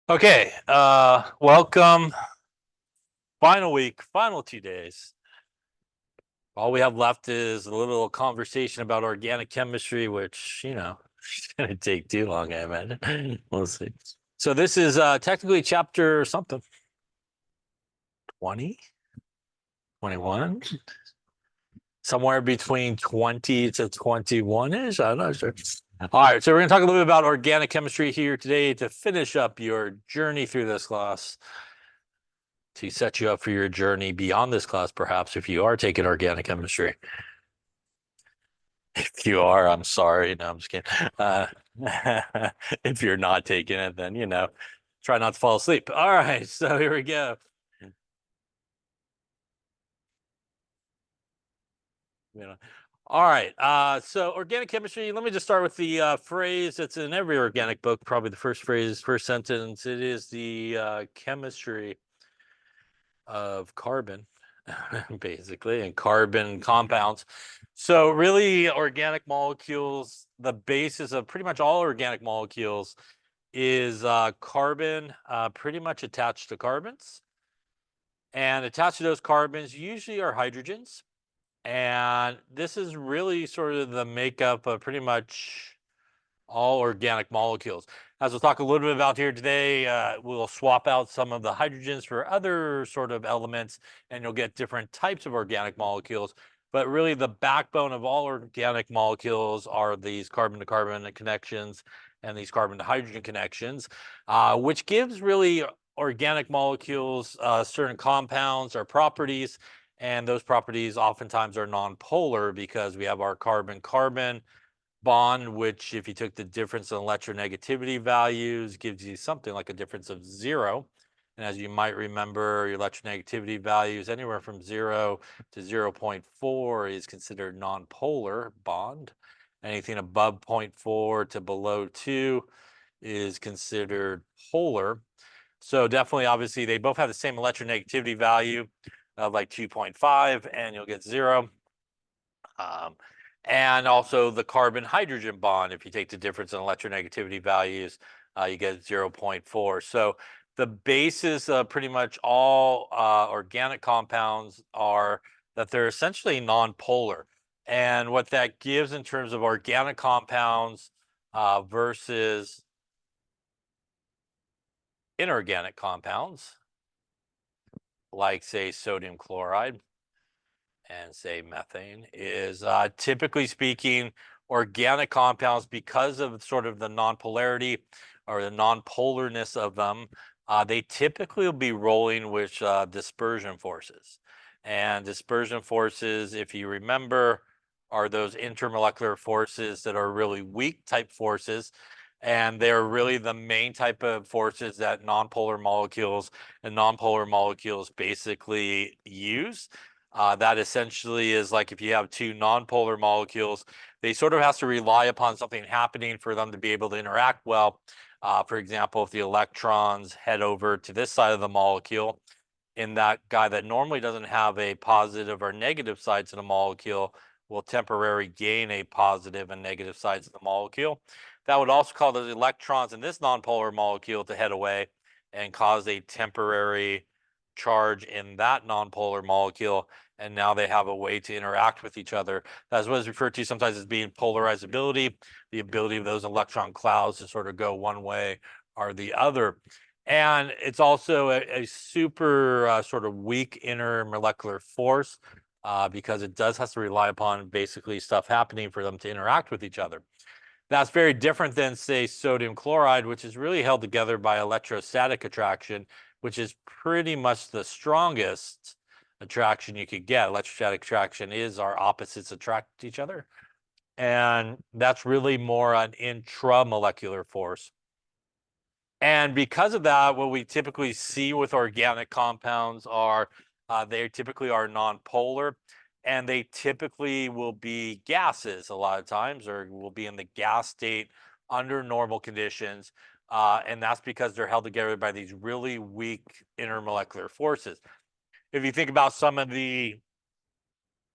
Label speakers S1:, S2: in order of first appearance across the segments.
S1: Okay, welcome. Final week, final 2 days. All we have left is a little conversation about organic chemistry, which, it's gonna take too long, I imagine. We'll see. So this is technically chapter something. 20, 21, somewhere between 20 to 21-ish. I'm not sure. All right, so we're gonna talk a little bit about organic chemistry here today to finish up your journey through this class, to set you up for your journey beyond this class, perhaps, if you are taking organic chemistry. If you are, I'm sorry. No, I'm just kidding. If you're not taking it, then, try not to fall asleep. All right, so here we go. All right, so organic chemistry, let me just start with the phrase that's in every organic book, probably the first phrase, first sentence. It is the chemistry of carbon, basically, and carbon compounds. So really, organic molecules, the basis of pretty much all organic molecules is carbon pretty much attached to carbons. And attached to those carbons usually are hydrogens. And this is really sort of the makeup of pretty much all organic molecules. As we'll talk a little bit about here today, we'll swap out some of the hydrogens for other sort of elements, and you'll get different types of organic molecules. But really, the backbone of all organic molecules are these carbon to carbon connections and these carbon to hydrogen connections, which gives really organic molecules certain compounds or properties. And those properties oftentimes are nonpolar because we have our carbon-carbon bond, which if you took the difference in electronegativity values, gives you something like a difference of 0. And as you might remember, your electronegativity values anywhere from 0 to 0.4 is considered nonpolar bond. Anything above 0.4 to below 2 is considered polar. So definitely, obviously, they both have the same electronegativity value of like 2.5, and you'll get 0. And also the carbon hydrogen bond, if you take the difference in electronegativity values, you get 0.4. So the basis of pretty much all organic compounds are that they're essentially nonpolar. And what that gives in terms of organic compounds versus inorganic compounds, like, say, sodium chloride and, say, methane, is typically speaking, organic compounds, because of sort of the nonpolarity or the nonpolarness of them, they typically will be rolling with dispersion forces. And dispersion forces, if you remember, are those intermolecular forces that are really weak type forces. And they're really the main type of forces that nonpolar molecules basically use. That essentially is like if you have two nonpolar molecules, they sort of have to rely upon something happening for them to be able to interact well. For example, if the electrons head over to this side of the molecule, in that guy that normally doesn't have a positive or negative side to the molecule will temporarily gain a positive and negative sides of the molecule. That would also cause the electrons in this nonpolar molecule to head away and cause a temporary charge in that nonpolar molecule. And now they have a way to interact with each other. That's what is referred to sometimes as being polarizability, the ability of those electron clouds to sort of go one way or the other. And it's also a super sort of weak intermolecular force because it does have to rely upon basically stuff happening for them to interact with each other. That's very different than, say, sodium chloride, which is really held together by electrostatic attraction, which is pretty much the strongest attraction you could get. Electrostatic attraction is our opposites attract each other. And that's really more an intramolecular force. And because of that, what we typically see with organic compounds are they typically are nonpolar, and they typically will be gases a lot of times, or will be in the gas state under normal conditions. And that's because they're held together by these really weak intermolecular forces. If you think about some of the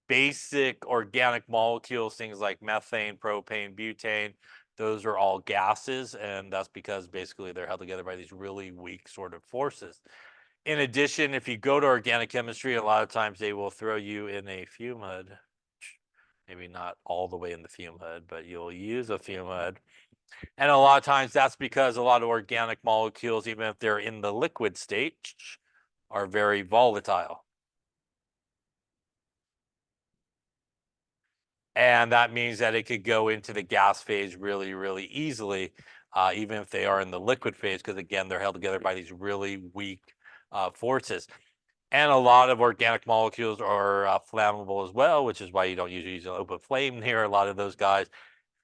S1: basic organic molecules, things like methane, propane, butane, those are all gases, and that's because basically they're held together by these really weak sort of forces. In addition, if you go to organic chemistry, a lot of times they will throw you in a fume hood. Maybe not all the way in the fume hood, but you'll use a fume hood. And a lot of times that's because a lot of organic molecules, even if they're in the liquid state, are very volatile. And that means that it could go into the gas phase really, really easily, even if they are in the liquid phase, because again, they're held together by these really weak forces. And a lot of organic molecules are flammable as well, which is why you don't usually use an open flame here. A lot of those guys,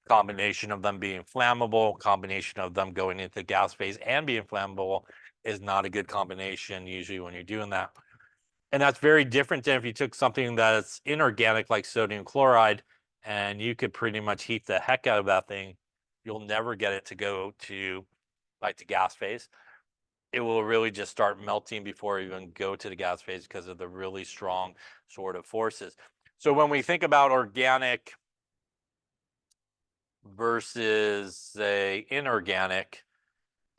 S1: combination of them being flammable, combination of them going into the gas phase and being flammable is not a good combination usually when you're doing that. And that's very different than if you took something that's inorganic like sodium chloride and you could pretty much heat the heck out of that thing. You'll never get it to go to like the gas phase. It will really just start melting before you even go to the gas phase because of the really strong sort of forces. So when we think about organic versus say inorganic,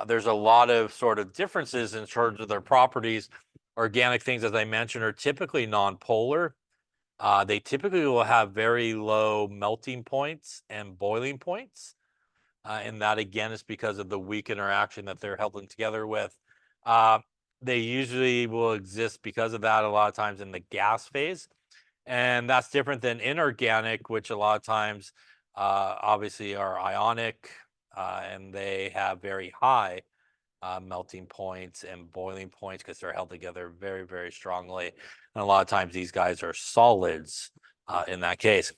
S1: there's a lot of sort of differences in terms of their properties. Organic things, as I mentioned, are typically non-polar. They typically will have very low melting points and boiling points. And that again is because of the weak interaction that they're held together with. They usually will exist because of that a lot of times in the gas phase. And that's different than inorganic, which a lot of times obviously are ionic and they have very high melting points and boiling points because they're held together very, very strongly. And a lot of times these guys are solids in that case.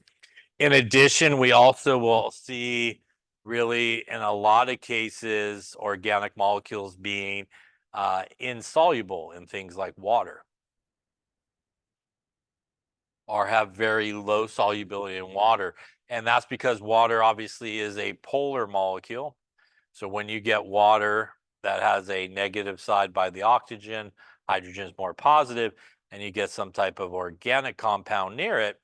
S1: In addition, we also will see really in a lot of cases organic molecules being insoluble in things like water or have very low solubility in water. And that's because water obviously is a polar molecule. So when you get water that has a negative side by the oxygen, hydrogen is more positive, and you get some type of organic compound near it,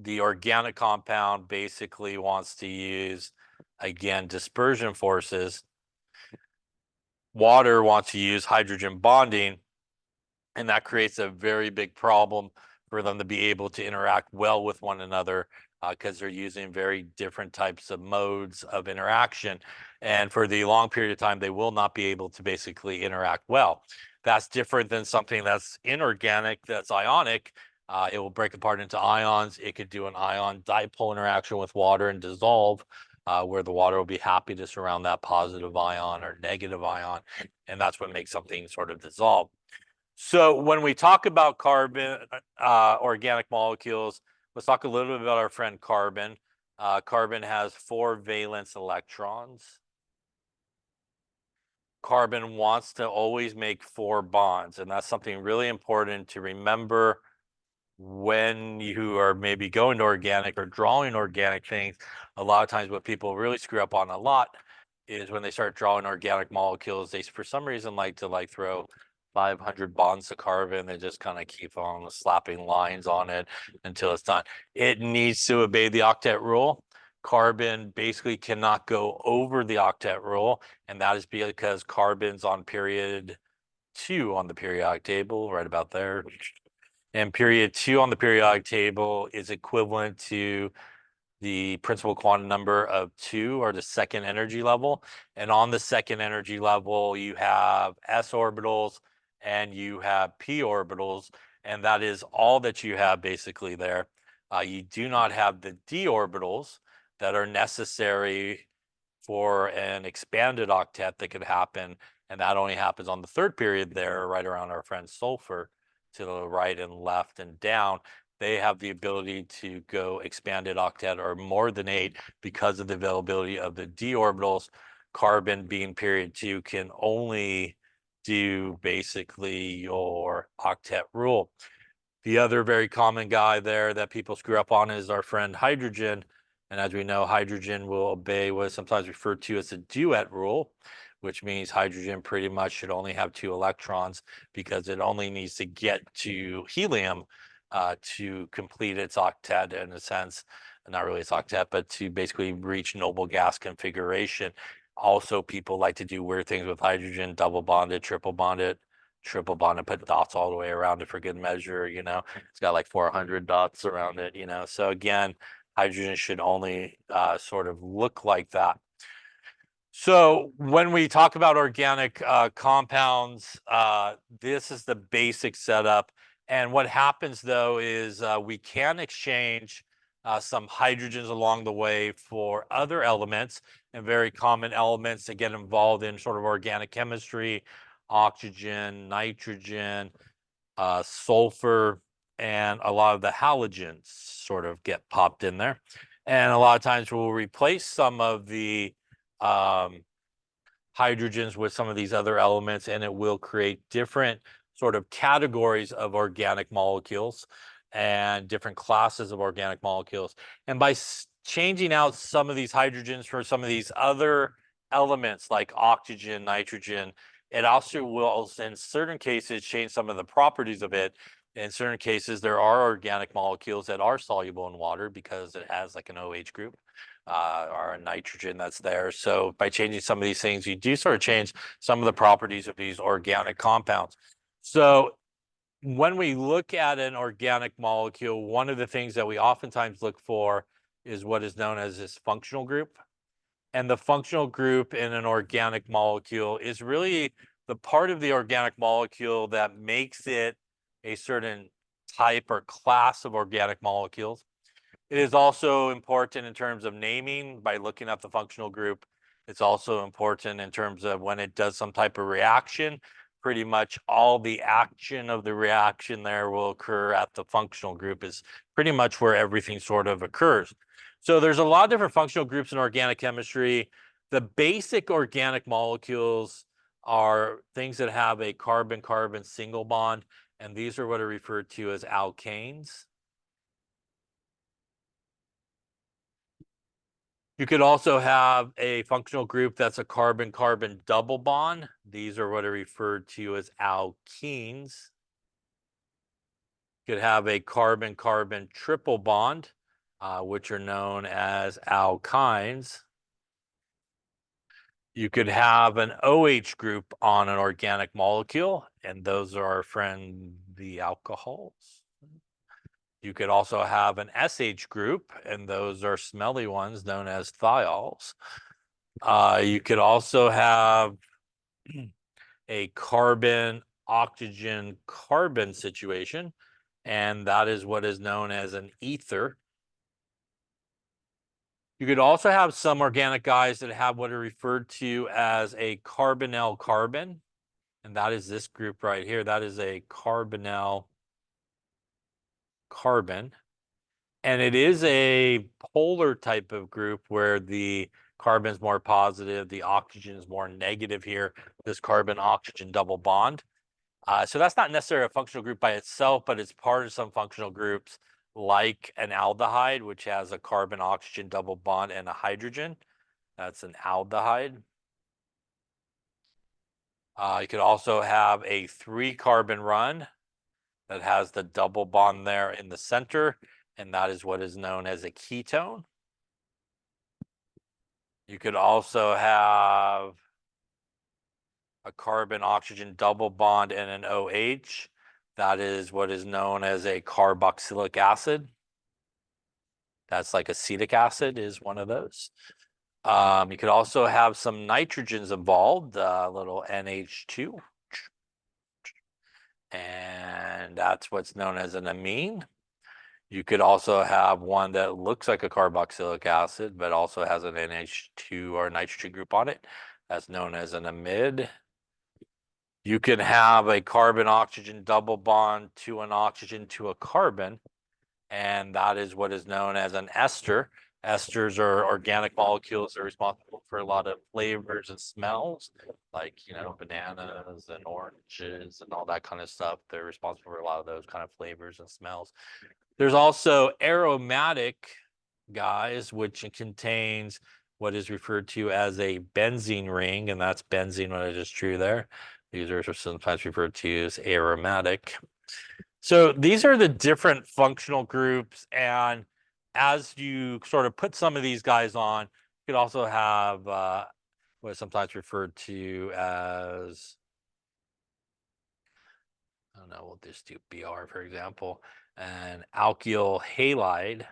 S1: the organic compound basically wants to use, again, dispersion forces. Water wants to use hydrogen bonding, and that creates a very big problem for them to be able to interact well with one another because they're using very different types of modes of interaction. And for the long period of time, they will not be able to basically interact well. That's different than something that's inorganic, that's ionic. It will break apart into ions. It could do an ion dipole interaction with water and dissolve, where the water will be happy to surround that positive ion or negative ion. And that's what makes something sort of dissolve. So when we talk about carbon, organic molecules, let's talk a little bit about our friend carbon. Carbon has 4 valence electrons. Carbon wants to always make 4 bonds, and that's something really important to remember when you are maybe going to organic or drawing organic things. A lot of times what people really screw up on a lot is when they start drawing organic molecules, they for some reason like to throw 500 bonds to carbon. They just kind of keep on slapping lines on it until it's done. It needs to obey the octet rule. Carbon basically cannot go over the octet rule, and that is because carbon's on period 2 on the periodic table, right about there. And period 2 on the periodic table is equivalent to the principal quantum number of 2, or the second energy level. And on the second energy level, you have s orbitals and you have p orbitals, and that is all that you have basically there. You do not have the d orbitals that are necessary for an expanded octet that could happen, and that only happens on the 3rd period there, right around our friend sulfur to the right and left and down. They have the ability to go expanded octet or more than 8 because of the availability of the d orbitals. Carbon being period 2 can only do basically your octet rule. The other very common guy there that people screw up on is our friend hydrogen. And as we know, hydrogen will obey what is sometimes referred to as the duet rule, which means hydrogen pretty much should only have 2 electrons because it only needs to get to helium to complete its octet in a sense. not really its octet, but to basically reach noble gas configuration. Also, people like to do weird things with hydrogen, double bonded, triple bonded, put dots all the way around it for good measure, you know. It's got like 400 dots around it, you know. So again, hydrogen should only sort of look like that. So when we talk about organic compounds, this is the basic setup. And what happens though is we can exchange some hydrogens along the way for other elements, and very common elements that get involved in sort of organic chemistry: oxygen, nitrogen, sulfur, and a lot of the halogens sort of get popped in there. And a lot of times we'll replace some of the hydrogens with some of these other elements, and it will create different sort of categories of organic molecules and different classes of organic molecules. And by changing out some of these hydrogens for some of these other elements like oxygen, nitrogen, it also will, in certain cases, change some of the properties of it. In certain cases, there are organic molecules that are soluble in water because it has like an OH group or a nitrogen that's there. So by changing some of these things, you do sort of change some of the properties of these organic compounds. So when we look at an organic molecule, one of the things that we oftentimes look for is what is known as this functional group. And the functional group in an organic molecule is really the part of the organic molecule that makes it a certain type or class of organic molecules. It is also important in terms of naming by looking at the functional group. It's also important in terms of when it does some type of reaction. Pretty much all the action of the reaction there will occur at the functional group, is pretty much where everything sort of occurs. So there's a lot of different functional groups in organic chemistry. The basic organic molecules are things that have a carbon-carbon single bond, and these are what are referred to as alkanes. You could also have a functional group that's a carbon-carbon double bond. These are what are referred to as alkenes. You could have a carbon-carbon triple bond, which are known as alkynes. You could have an OH group on an organic molecule, and those are our friend, the alcohols. You could also have an SH group, and those are smelly ones known as thiols. You could also have a carbon, oxygen, carbon situation, and that is what is known as an ether. You could also have some organic guys that have what are referred to as a carbonyl carbon, and that is this group right here. That is a carbonyl carbon. And it is a polar type of group where the carbon's more positive, the oxygen is more negative here, this carbon-oxygen double bond. So that's not necessarily a functional group by itself, but it's part of some functional groups like an aldehyde, which has a carbon-oxygen double bond and a hydrogen. That's an aldehyde. You could also have a 3-carbon run that has the double bond there in the center, and that is what is known as a ketone. You could also have a carbon-oxygen double bond and an OH. That is what is known as a carboxylic acid. That's like acetic acid is one of those. You could also have some nitrogens involved, a little NH2. And that's what's known as an amine. You could also have one that looks like a carboxylic acid, but also has an NH2 or nitrogen group on it. That's known as an amide. You can have a carbon-oxygen double bond to an oxygen to a carbon, and that is what is known as an ester. Esters are organic molecules that are responsible for a lot of flavors and smells, like, you know, bananas and oranges and all that kind of stuff. They're responsible for a lot of those kind of flavors and smells. There's also aromatic guys, which contains what is referred to as a benzene ring, and that's benzene when I just drew there. These are sometimes referred to as aromatic. So these are the different functional groups, and as you sort of put some of these guys on, you could also have what is sometimes referred to as, I don't know, we'll just do Br, for example, an alkyl halide.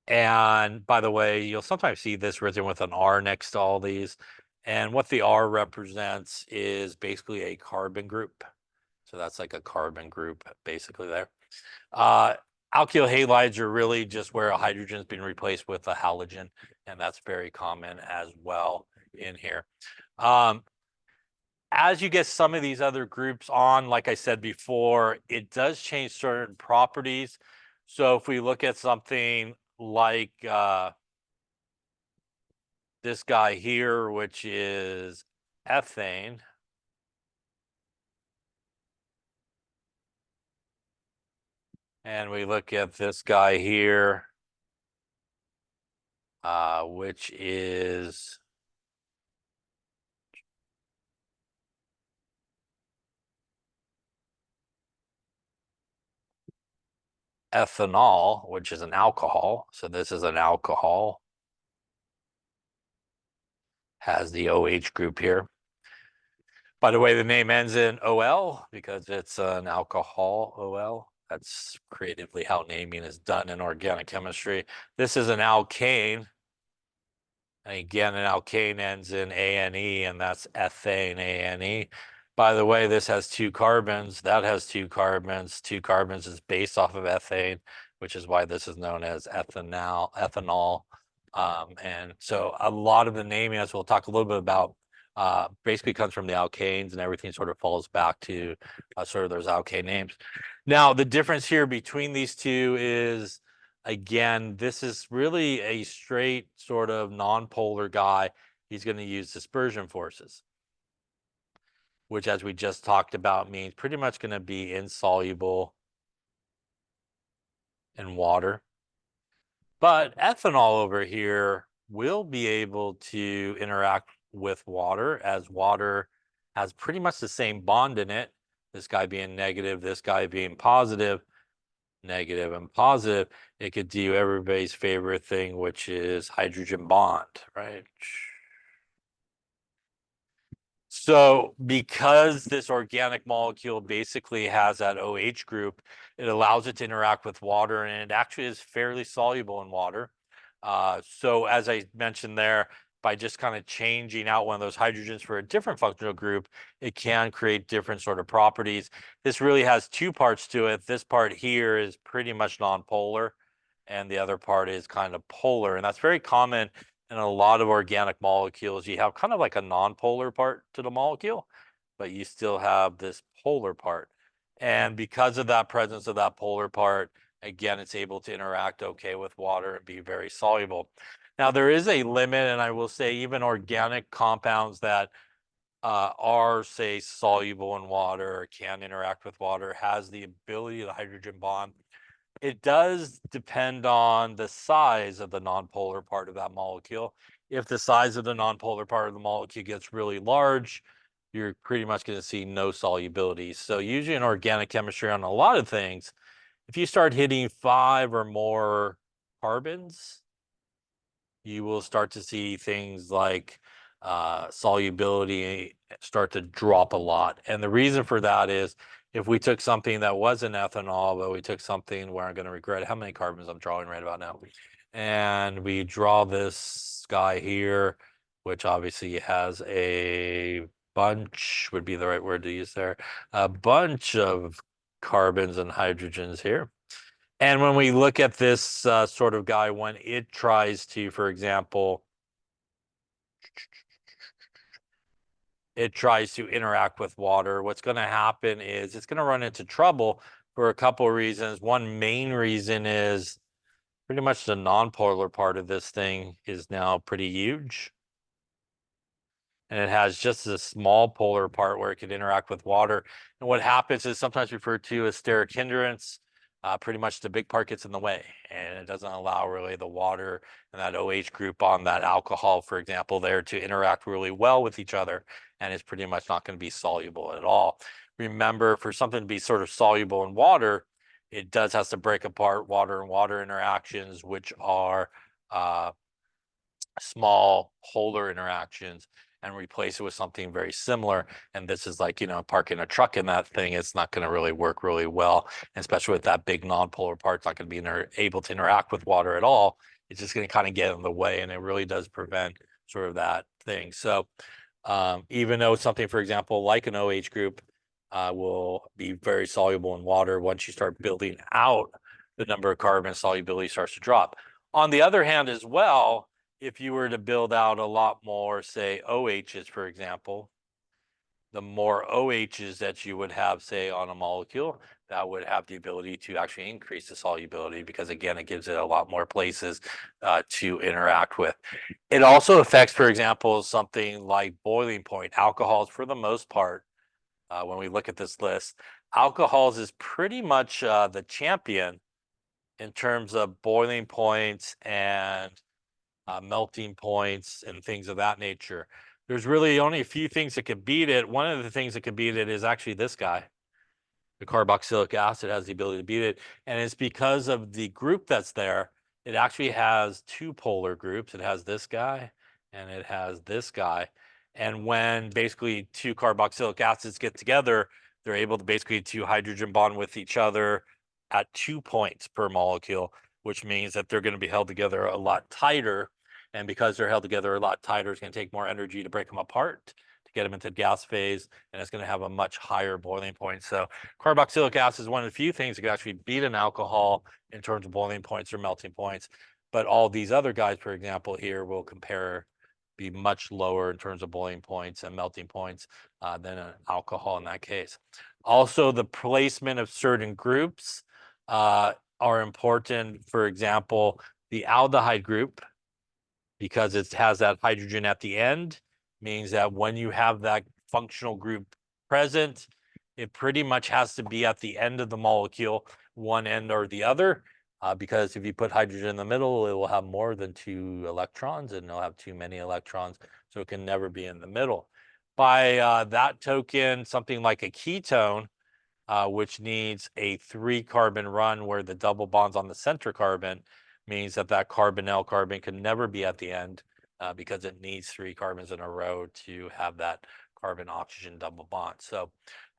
S1: And by the way, you'll sometimes see this written with an R next to all these. And what the R represents is basically a carbon group. So that's like a carbon group basically there. Uh, Alkyl halides are really just where a hydrogen has been replaced with a halogen, and that's very common as well in here. As you get some of these other groups on, like I said before, it does change certain properties. So if we look at something like this guy here, which is ethane, and we look at this guy here, which is ethanol, which is an alcohol. So this is an alcohol, has the OH group here. By the way, the name ends in OL because it's an alcohol OL. That's creatively how naming is done in organic chemistry. This is an alkane. And again, an alkane ends in ANE, and that's ethane, ANE. By the way, this has 2 carbons. That has 2 carbons. 2 carbons is based off of ethane, which is why this is known as ethanol. And so a lot of the naming, as we'll talk a little bit about, basically comes from the alkanes, and everything sort of falls back to sort of those alkane names. Now, the difference here between these two is, again, this is really a straight sort of non-polar guy. He's going to use dispersion forces, which, as we just talked about, means pretty much going to be insoluble in water. But ethanol over here will be able to interact with water, as water has pretty much the same bond in it. This guy being negative, this guy being positive, negative and positive. It could do everybody's favorite thing, which is hydrogen bond, right? So because this organic molecule basically has that OH group, it allows it to interact with water, and it actually is fairly soluble in water. So as I mentioned there, by just kind of changing out one of those hydrogens for a different functional group, it can create different sort of properties. This really has 2 parts to it. This part here is pretty much nonpolar, and the other part is kind of polar. And that's very common in a lot of organic molecules. You have kind of like a nonpolar part to the molecule, but you still have this polar part. And because of that presence of that polar part, again, it's able to interact okay with water and be very soluble. Now, there is a limit, and I will say even organic compounds that are, say, soluble in water or can interact with water has the ability of the hydrogen bond. It does depend on the size of the nonpolar part of that molecule. If the size of the nonpolar part of the molecule gets really large, you're pretty much going to see no solubility. So usually in organic chemistry on a lot of things, if you start hitting 5 or more carbons, you will start to see things like solubility start to drop a lot. And the reason for that is if we took something that wasn't ethanol, but we took something where I'm going to regret how many carbons I'm drawing right about now, and we draw this guy here, which obviously has a bunch, would be the right word to use there, a bunch of carbons and hydrogens here. And when we look at this sort of guy, when it tries to, for example, it tries to interact with water, what's going to happen is it's going to run into trouble for a couple of reasons. One main reason is pretty much the nonpolar part of this thing is now pretty huge. And it has just a small polar part where it can interact with water. And what happens is sometimes referred to as steric hindrance. Pretty much the big part gets in the way, and it doesn't allow really the water and that OH group on that alcohol, for example, there to interact really well with each other, and it's pretty much not going to be soluble at all. Remember, for something to be sort of soluble in water, it does has to break apart water and water interactions, which are small polar interactions, and replace it with something very similar. And this is like, parking a truck in that thing, it's not going to really work really well, especially with that big non-polar part. It's not going to be able to interact with water at all. It's just going to kind of get in the way, and it really does prevent sort of that thing. So even though something, for example, like an OH group will be very soluble in water, once you start building out, the number of carbon solubility starts to drop. On the other hand as well, if you were to build out a lot more, say, OHs, for example, the more OHs that you would have, say, on a molecule, that would have the ability to actually increase the solubility, because again, it gives it a lot more places to interact with. It also affects, for example, something like boiling point. Alcohols, for the most part, when we look at this list, alcohols is pretty much the champion in terms of boiling points and melting points and things of that nature. There's really only a few things that could beat it. One of the things that could beat it is actually this guy. The carboxylic acid has the ability to beat it. And it's because of the group that's there. It actually has two polar groups. It has this guy and it has this guy. And when basically two carboxylic acids get together, they're able to basically to hydrogen bond with each other at 2 points per molecule, which means that they're going to be held together a lot tighter. And because they're held together a lot tighter, it's going to take more energy to break them apart, to get them into the gas phase, and it's going to have a much higher boiling point. So carboxylic acid is one of the few things that can actually beat an alcohol in terms of boiling points or melting points. But all these other guys, for example, here will be much lower in terms of boiling points and melting points than an alcohol in that case. Also, the placement of certain groups are important. For example, the aldehyde group, because it has that hydrogen at the end, means that when you have that functional group present, it pretty much has to be at the end of the molecule, one end or the other, because if you put hydrogen in the middle, it will have more than 2 electrons, and it'll have too many electrons, so it can never be in the middle. By that token, something like a ketone, which needs a 3-carbon run where the double bonds on the center carbon, means that that carbonyl carbon can never be at the end because it needs 3 carbons in a row to have that carbon-oxygen double bond. So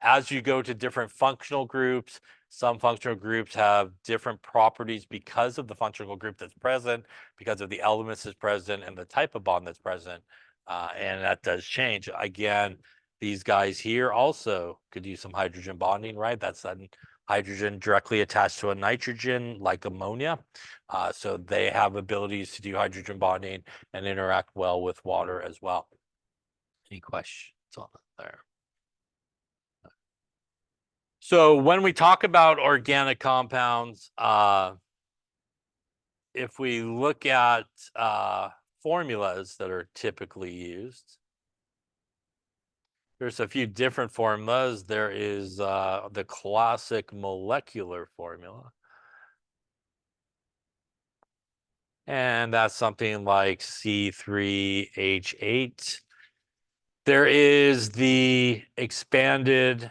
S1: as you go to different functional groups, some functional groups have different properties because of the functional group that's present, because of the elements that's present, and the type of bond that's present. And that does change. Again, these guys here also could use some hydrogen bonding, right? That's a hydrogen directly attached to a nitrogen, like ammonia. So they have abilities to do hydrogen bonding and interact well with water as well. Any questions on there? So when we talk about organic compounds, if we look at formulas that are typically used, there's a few different formulas. There is the classic molecular formula. And that's something like C3H8. There is the expanded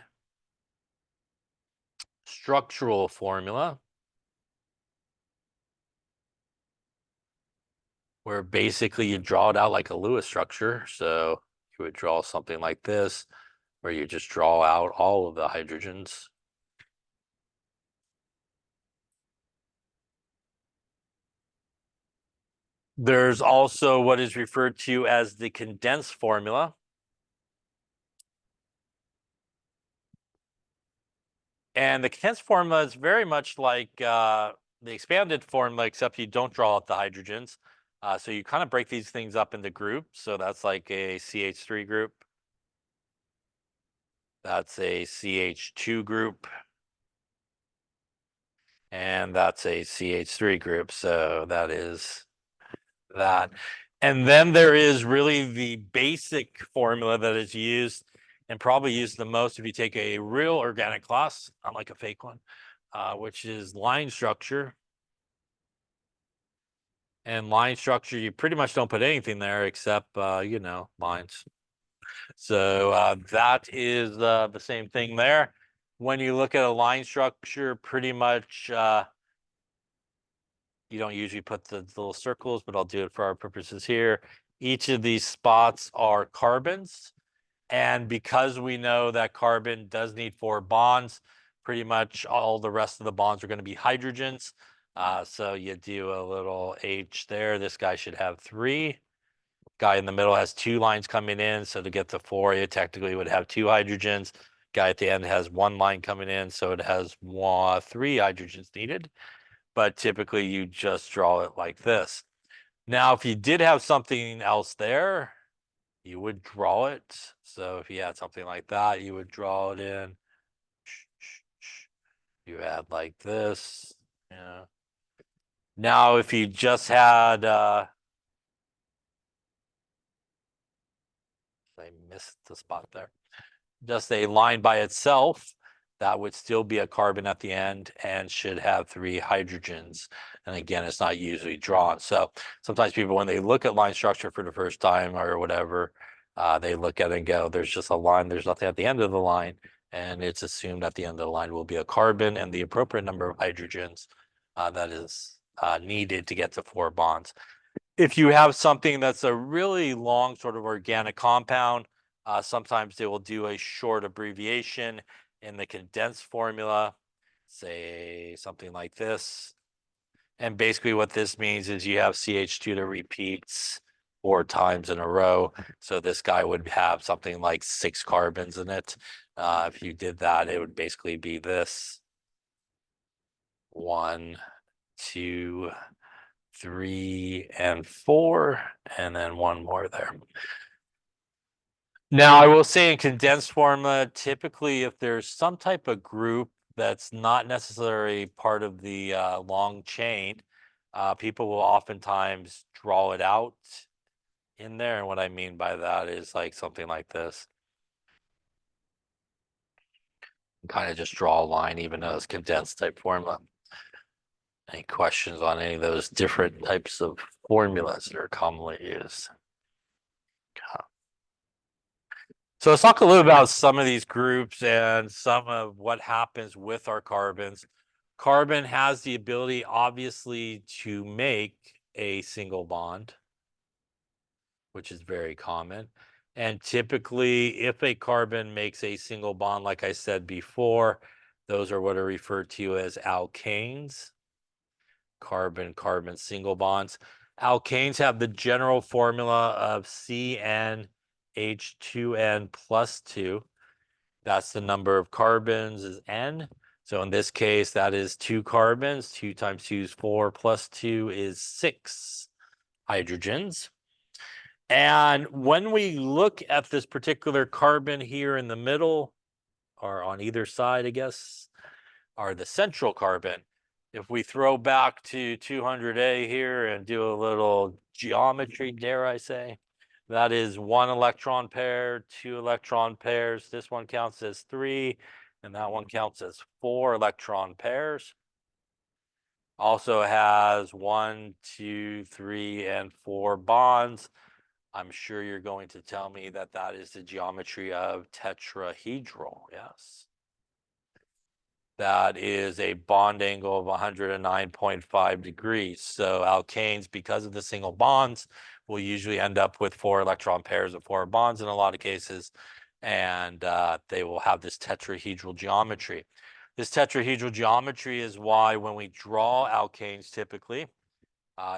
S1: structural formula, where basically you draw it out like a Lewis structure. So you would draw something like this, where you just draw out all of the hydrogens. There's also what is referred to as the condensed formula. And the condensed formula is very much like the expanded formula, except you don't draw out the hydrogens. So you kind of break these things up into groups. So that's like a CH3 group. That's a CH2 group. And that's a CH3 group. So that is that. And then there is really the basic formula that is used and probably used the most if you take a real organic class, not like a fake one, which is line structure. And line structure, you pretty much don't put anything there except, lines. So that is the same thing there. when you look at a line structure, pretty much you don't usually put the little circles, but I'll do it for our purposes here. Each of these spots are carbons. And because we know that carbon does need 4 bonds, pretty much all the rest of the bonds are going to be hydrogens. So you do a little H there. This guy should have 3. Guy in the middle has 2 lines coming in. So to get to 4, it technically would have 2 hydrogens. Guy at the end has 1 line coming in. So it has 3 hydrogens needed. But typically you just draw it like this. Now, if you did have something else there, you would draw it. So if you had something like that, you would draw it in. You had like this. Yeah. Now, if you just had, I missed the spot there. Just a line by itself, that would still be a carbon at the end and should have 3 hydrogens. And again, it's not usually drawn. So sometimes people, when they look at line structure for the first time or whatever, they look at it and go, there's just a line, there's nothing at the end of the line. And it's assumed at the end of the line will be a carbon and the appropriate number of hydrogens that is needed to get to 4 bonds. If you have something that's a really long sort of organic compound, sometimes they will do a short abbreviation in the condensed formula, say something like this. And basically what this means is you have CH2 that repeats 4 times in a row. So this guy would have something like 6 carbons in it. If you did that, it would basically be this. 1, 2, 3, and 4, and then 1 more there. Now, I will say in condensed formula, typically if there's some type of group that's not necessarily part of the long chain, people will oftentimes draw it out in there. And what I mean by that is like something like this. Kind of just draw a line, even though it's condensed type formula. Any questions on any of those different types of formulas that are commonly used? So let's talk a little about some of these groups and some of what happens with our carbons. Carbon has the ability, obviously, to make a single bond, which is very common. And typically, if a carbon makes a single bond, like I said before, those are what are referred to as alkanes. Carbon-carbon single bonds. Alkanes have the general formula of CnH2n plus 2. That's the number of carbons is N. So in this case, that is 2 carbons. 2 times 2 is 4, plus 2 is 6 hydrogens. And when we look at this particular carbon here in the middle, or on either side, I guess, are the central carbon. If we throw back to 200A here and do a little geometry, dare I say, that is 1 electron pair, 2 electron pairs. This one counts as 3, and that one counts as 4 electron pairs. Also has 1, 2, 3, and 4 bonds. I'm sure you're going to tell me that that is the geometry of tetrahedral. Yes. That is a bond angle of 109.5 degrees. So alkanes, because of the single bonds, will usually end up with 4 electron pairs of 4 bonds in a lot of cases. And they will have this tetrahedral geometry. This tetrahedral geometry is why when we draw alkanes typically,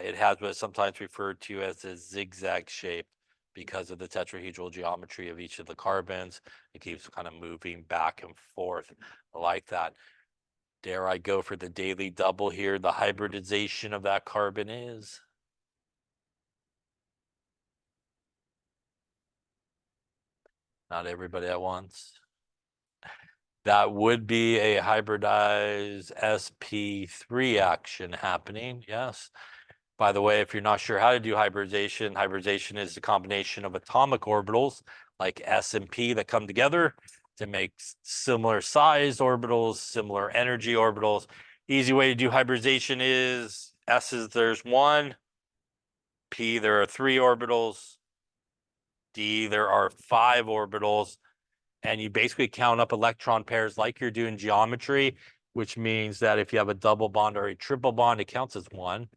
S1: it has what's sometimes referred to as a zigzag shape because of the tetrahedral geometry of each of the carbons. It keeps kind of moving back and forth like that. Dare I go for the daily double here? The hybridization of that carbon is not everybody at once. That would be a hybridized sp3 action happening. Yes. By the way, if you're not sure how to do hybridization, hybridization is the combination of atomic orbitals like S and P that come together to make similar size orbitals, similar energy orbitals. Easy way to do hybridization is S is there's 1, P there are 3 orbitals, D there are 5 orbitals. and you basically count up electron pairs like you're doing geometry, which means that if you have a double bond or a triple bond, it counts as one.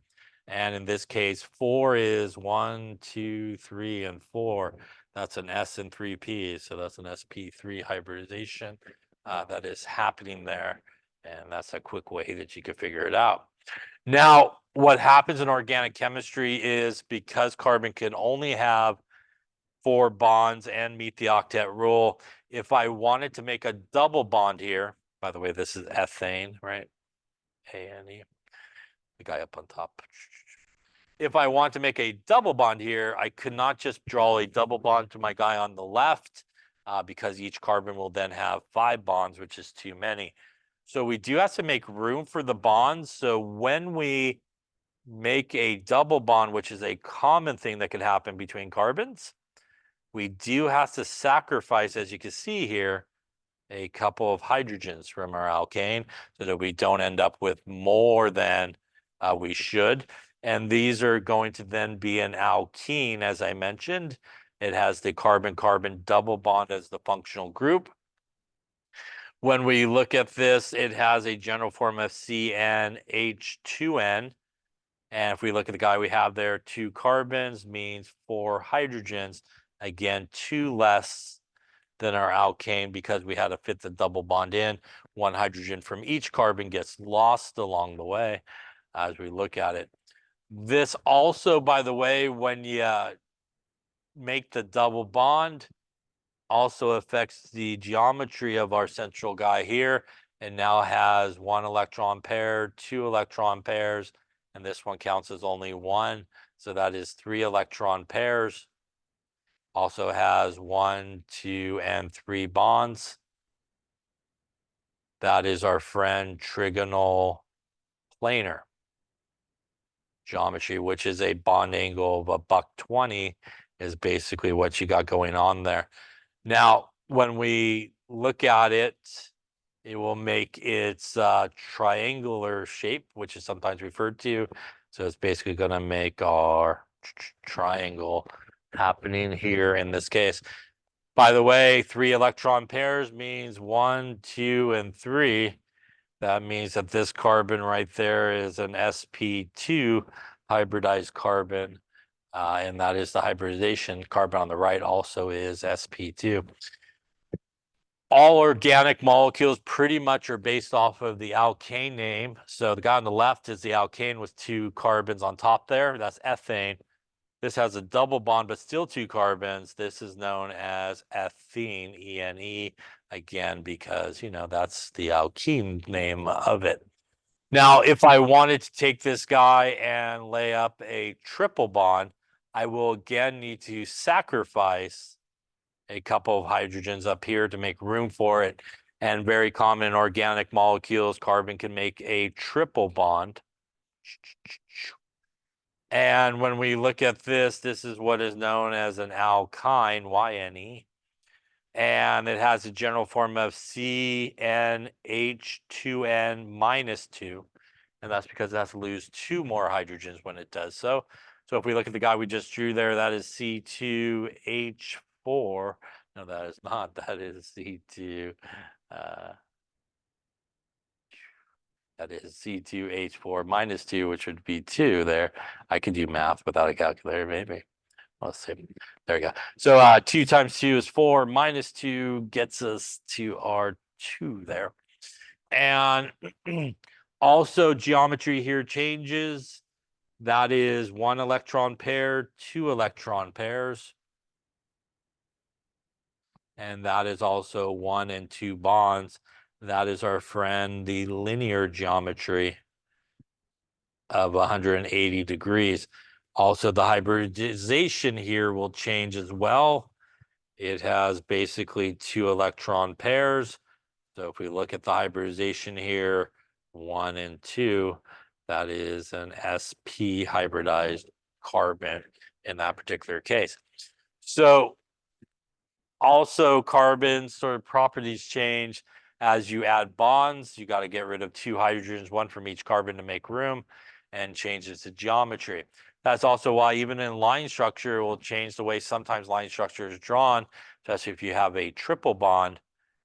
S1: And in this case, 4 is 1, 2, 3, and 4. That's an S and 3p. So that's an sp3 hybridization that is happening there. And that's a quick way that you can figure it out. Now, what happens in organic chemistry is because carbon can only have 4 bonds and meet the octet rule, if I wanted to make a double bond here, by the way, this is ethane, right? A-N-E, the guy up on top. If I want to make a double bond here, I could not just draw a double bond to my guy on the left because each carbon will then have 5 bonds, which is too many. So we do have to make room for the bonds. So when we make a double bond, which is a common thing that can happen between carbons, we do have to sacrifice, as you can see here, a couple of hydrogens from our alkane so that we don't end up with more than we should. And these are going to then be an alkene, as I mentioned. It has the carbon-carbon double bond as the functional group. When we look at this, it has a general form of CnH2n. And if we look at the guy we have there, 2 carbons means 4 hydrogens. Again, 2 less than our alkane because we had to fit the double bond in. 1 hydrogen from each carbon gets lost along the way as we look at it. This also, by the way, when you make the double bond, also affects the geometry of our central guy here. It now has 1 electron pair, 2 electron pairs, and this one counts as only 1. So that is 3 electron pairs. Also has 1, 2, and 3 bonds. That is our friend trigonal planar geometry, which is a bond angle of a =20, is basically what you got going on there. Now, when we look at it, it will make its triangular shape, which is sometimes referred to. So it's basically going to make our triangle happening here in this case. By the way, 3 electron pairs means 1, 2, and 3. That means that this carbon right there is an sp2 hybridized carbon, and that is the hybridization. Carbon on the right also is sp2. All organic molecules pretty much are based off of the alkane name. So the guy on the left is the alkane with 2 carbons on top there. That's ethane. This has a double bond, but still 2 carbons. This is known as ethene, E-N-E, again, because, you know, that's the alkene name of it. Now, if I wanted to take this guy and lay up a triple bond, I will again need to sacrifice a couple of hydrogens up here to make room for it. And very common in organic molecules, carbon can make a triple bond. And when we look at this, this is what is known as an alkyne, Y-N-E. And it has a general form of CnH2n-2. And that's because it has to lose 2 more hydrogens when it does so. So if we look at the guy we just drew there, that is C2H4. No, that is not. That is C2. That is C2H4 minus 2, which would be 2 there. I could do math without a calculator, maybe. Let's see. There we go. So 2 times 2 is 4. Minus 2 gets us to our 2 there. And also geometry here changes. That is 1 electron pair, 2 electron pairs. And that is also 1 and 2 bonds. That is our friend, the linear geometry of 180 degrees. Also, the hybridization here will change as well. It has basically 2 electron pairs. So if we look at the hybridization here, 1 and 2, that is an sp hybridized carbon in that particular case. So also carbon sort of properties change as you add bonds. You got to get rid of 2 hydrogens, 1 from each carbon to make room, and changes the geometry. That's also why even in line structure, it will change the way sometimes line structure is drawn, especially if you have a triple bond,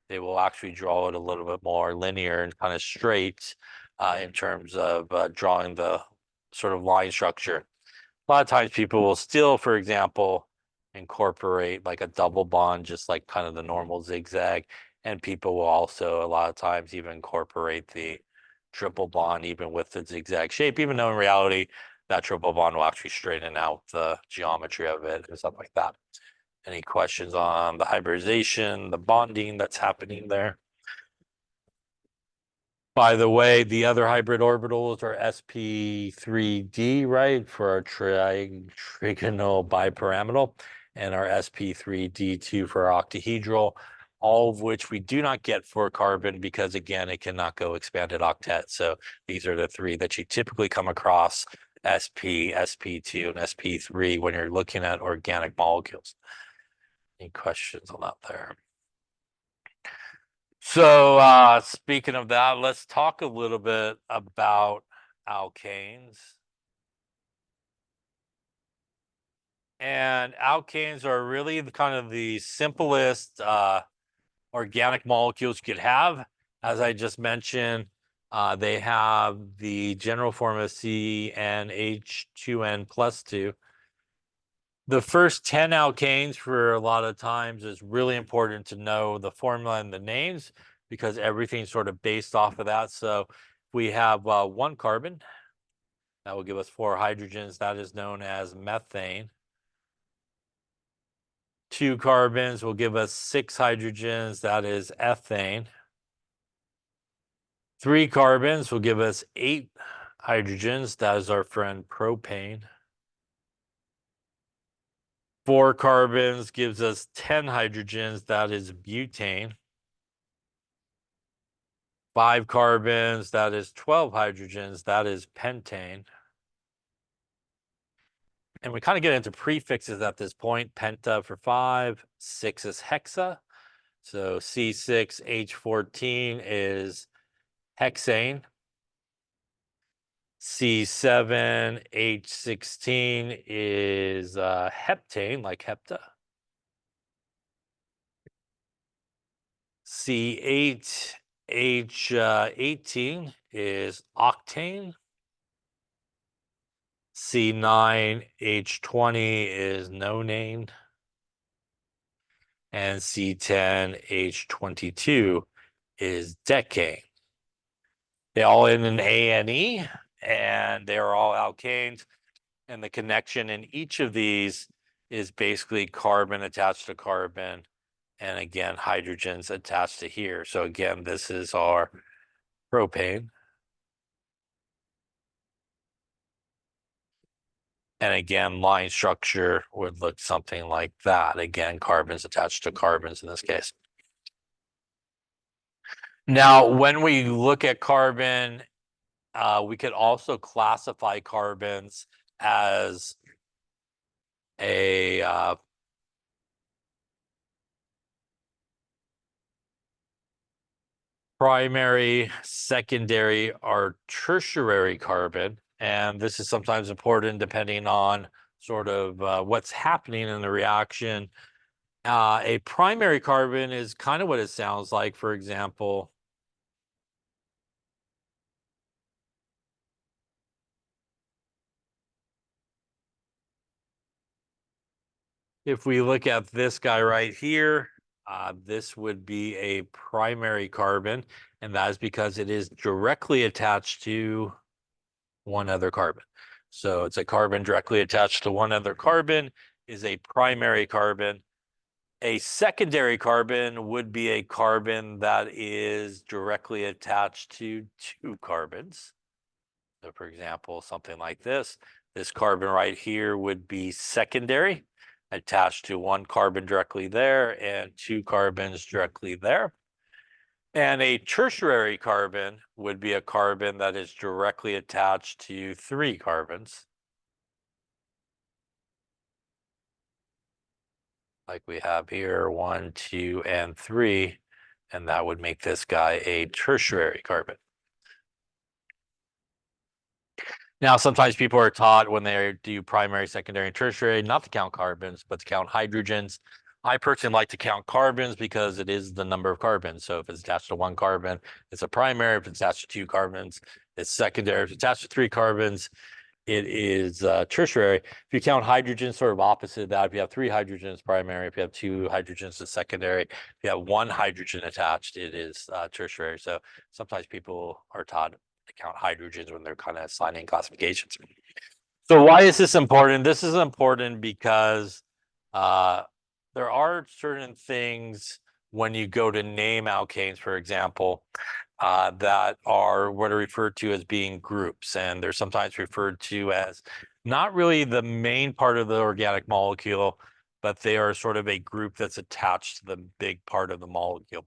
S1: they will actually draw it a little bit more linear and kind of straight in terms of drawing the sort of line structure. A lot of times people will still, for example, incorporate like a double bond, just like kind of the normal zigzag. And people will also a lot of times even incorporate the triple bond, even with the zigzag shape, even though in reality, that triple bond will actually straighten out the geometry of it or something like that. Any questions on the hybridization, the bonding that's happening there? By the way, the other hybrid orbitals are sp3d, right, for our trigonal bipyramidal, and our sp3d2 for our octahedral, all of which we do not get for carbon because, again, it cannot go expanded octet. So these are the three that you typically come across, sp, sp2, and sp3 when you're looking at organic molecules. Any questions on that there? So speaking of that, let's talk a little bit about alkanes. And alkanes are really kind of the simplest organic molecules you could have. As I just mentioned, they have the general form of CnH2n plus 2. The first 10 alkanes for a lot of times is really important to know the formula and the names because everything's sort of based off of that. So we have one carbon that will give us 4 hydrogens. That is known as methane. 2 carbons will give us 6 hydrogens. That is ethane. 3 carbons will give us 8 hydrogens. That is our friend propane. 4 carbons gives us 10 hydrogens. That is butane. 5 carbons, that is 12 hydrogens. That is pentane. And we kind of get into prefixes at this point. Penta for 5, 6 is hexa. So C6H14 is hexane. C7H16 is heptane, like hepta. C8H18 is octane. C9H20 is nonane. And C10H22 is decane. They all end in A-N-E, and they're all alkanes. And the connection in each of these is basically carbon attached to carbon, and again, hydrogens attached to here. So again, this is our propane. And again, line structure would look something like that. Again, carbons attached to carbons in this case. Now, when we look at carbon, we could also classify carbons as a primary, secondary, or tertiary carbon. And this is sometimes important depending on sort of what's happening in the reaction. A primary carbon is kind of what it sounds like. For example, if we look at this guy right here, this would be a primary carbon, and that is because it is directly attached to one other carbon. So it's a carbon directly attached to one other carbon is a primary carbon. A secondary carbon would be a carbon that is directly attached to 2 carbons. So for example, something like this carbon right here would be secondary, attached to 1 carbon directly there and 2 carbons directly there. And a tertiary carbon would be a carbon that is directly attached to 3 carbons. Like we have here, 1, 2, and 3. And that would make this guy a tertiary carbon. Now, sometimes people are taught when they do primary, secondary, and tertiary not to count carbons, but to count hydrogens. I personally like to count carbons because it is the number of carbons. So if it's attached to one carbon, it's a primary. If it's attached to two carbons, it's secondary. If it's attached to three carbons, it is tertiary. If you count hydrogen, sort of opposite of that. If you have three hydrogens, primary. If you have two hydrogens, it's secondary. If you have one hydrogen attached, it is tertiary. So sometimes people are taught to count hydrogens when they're kind of assigning classifications. So why is this important? This is important because uh, there are certain things when you go to name alkanes, for example, that are what are referred to as being groups, and they're sometimes referred to as not really the main part of the organic molecule, but they are sort of a group that's attached to the big part of the molecule.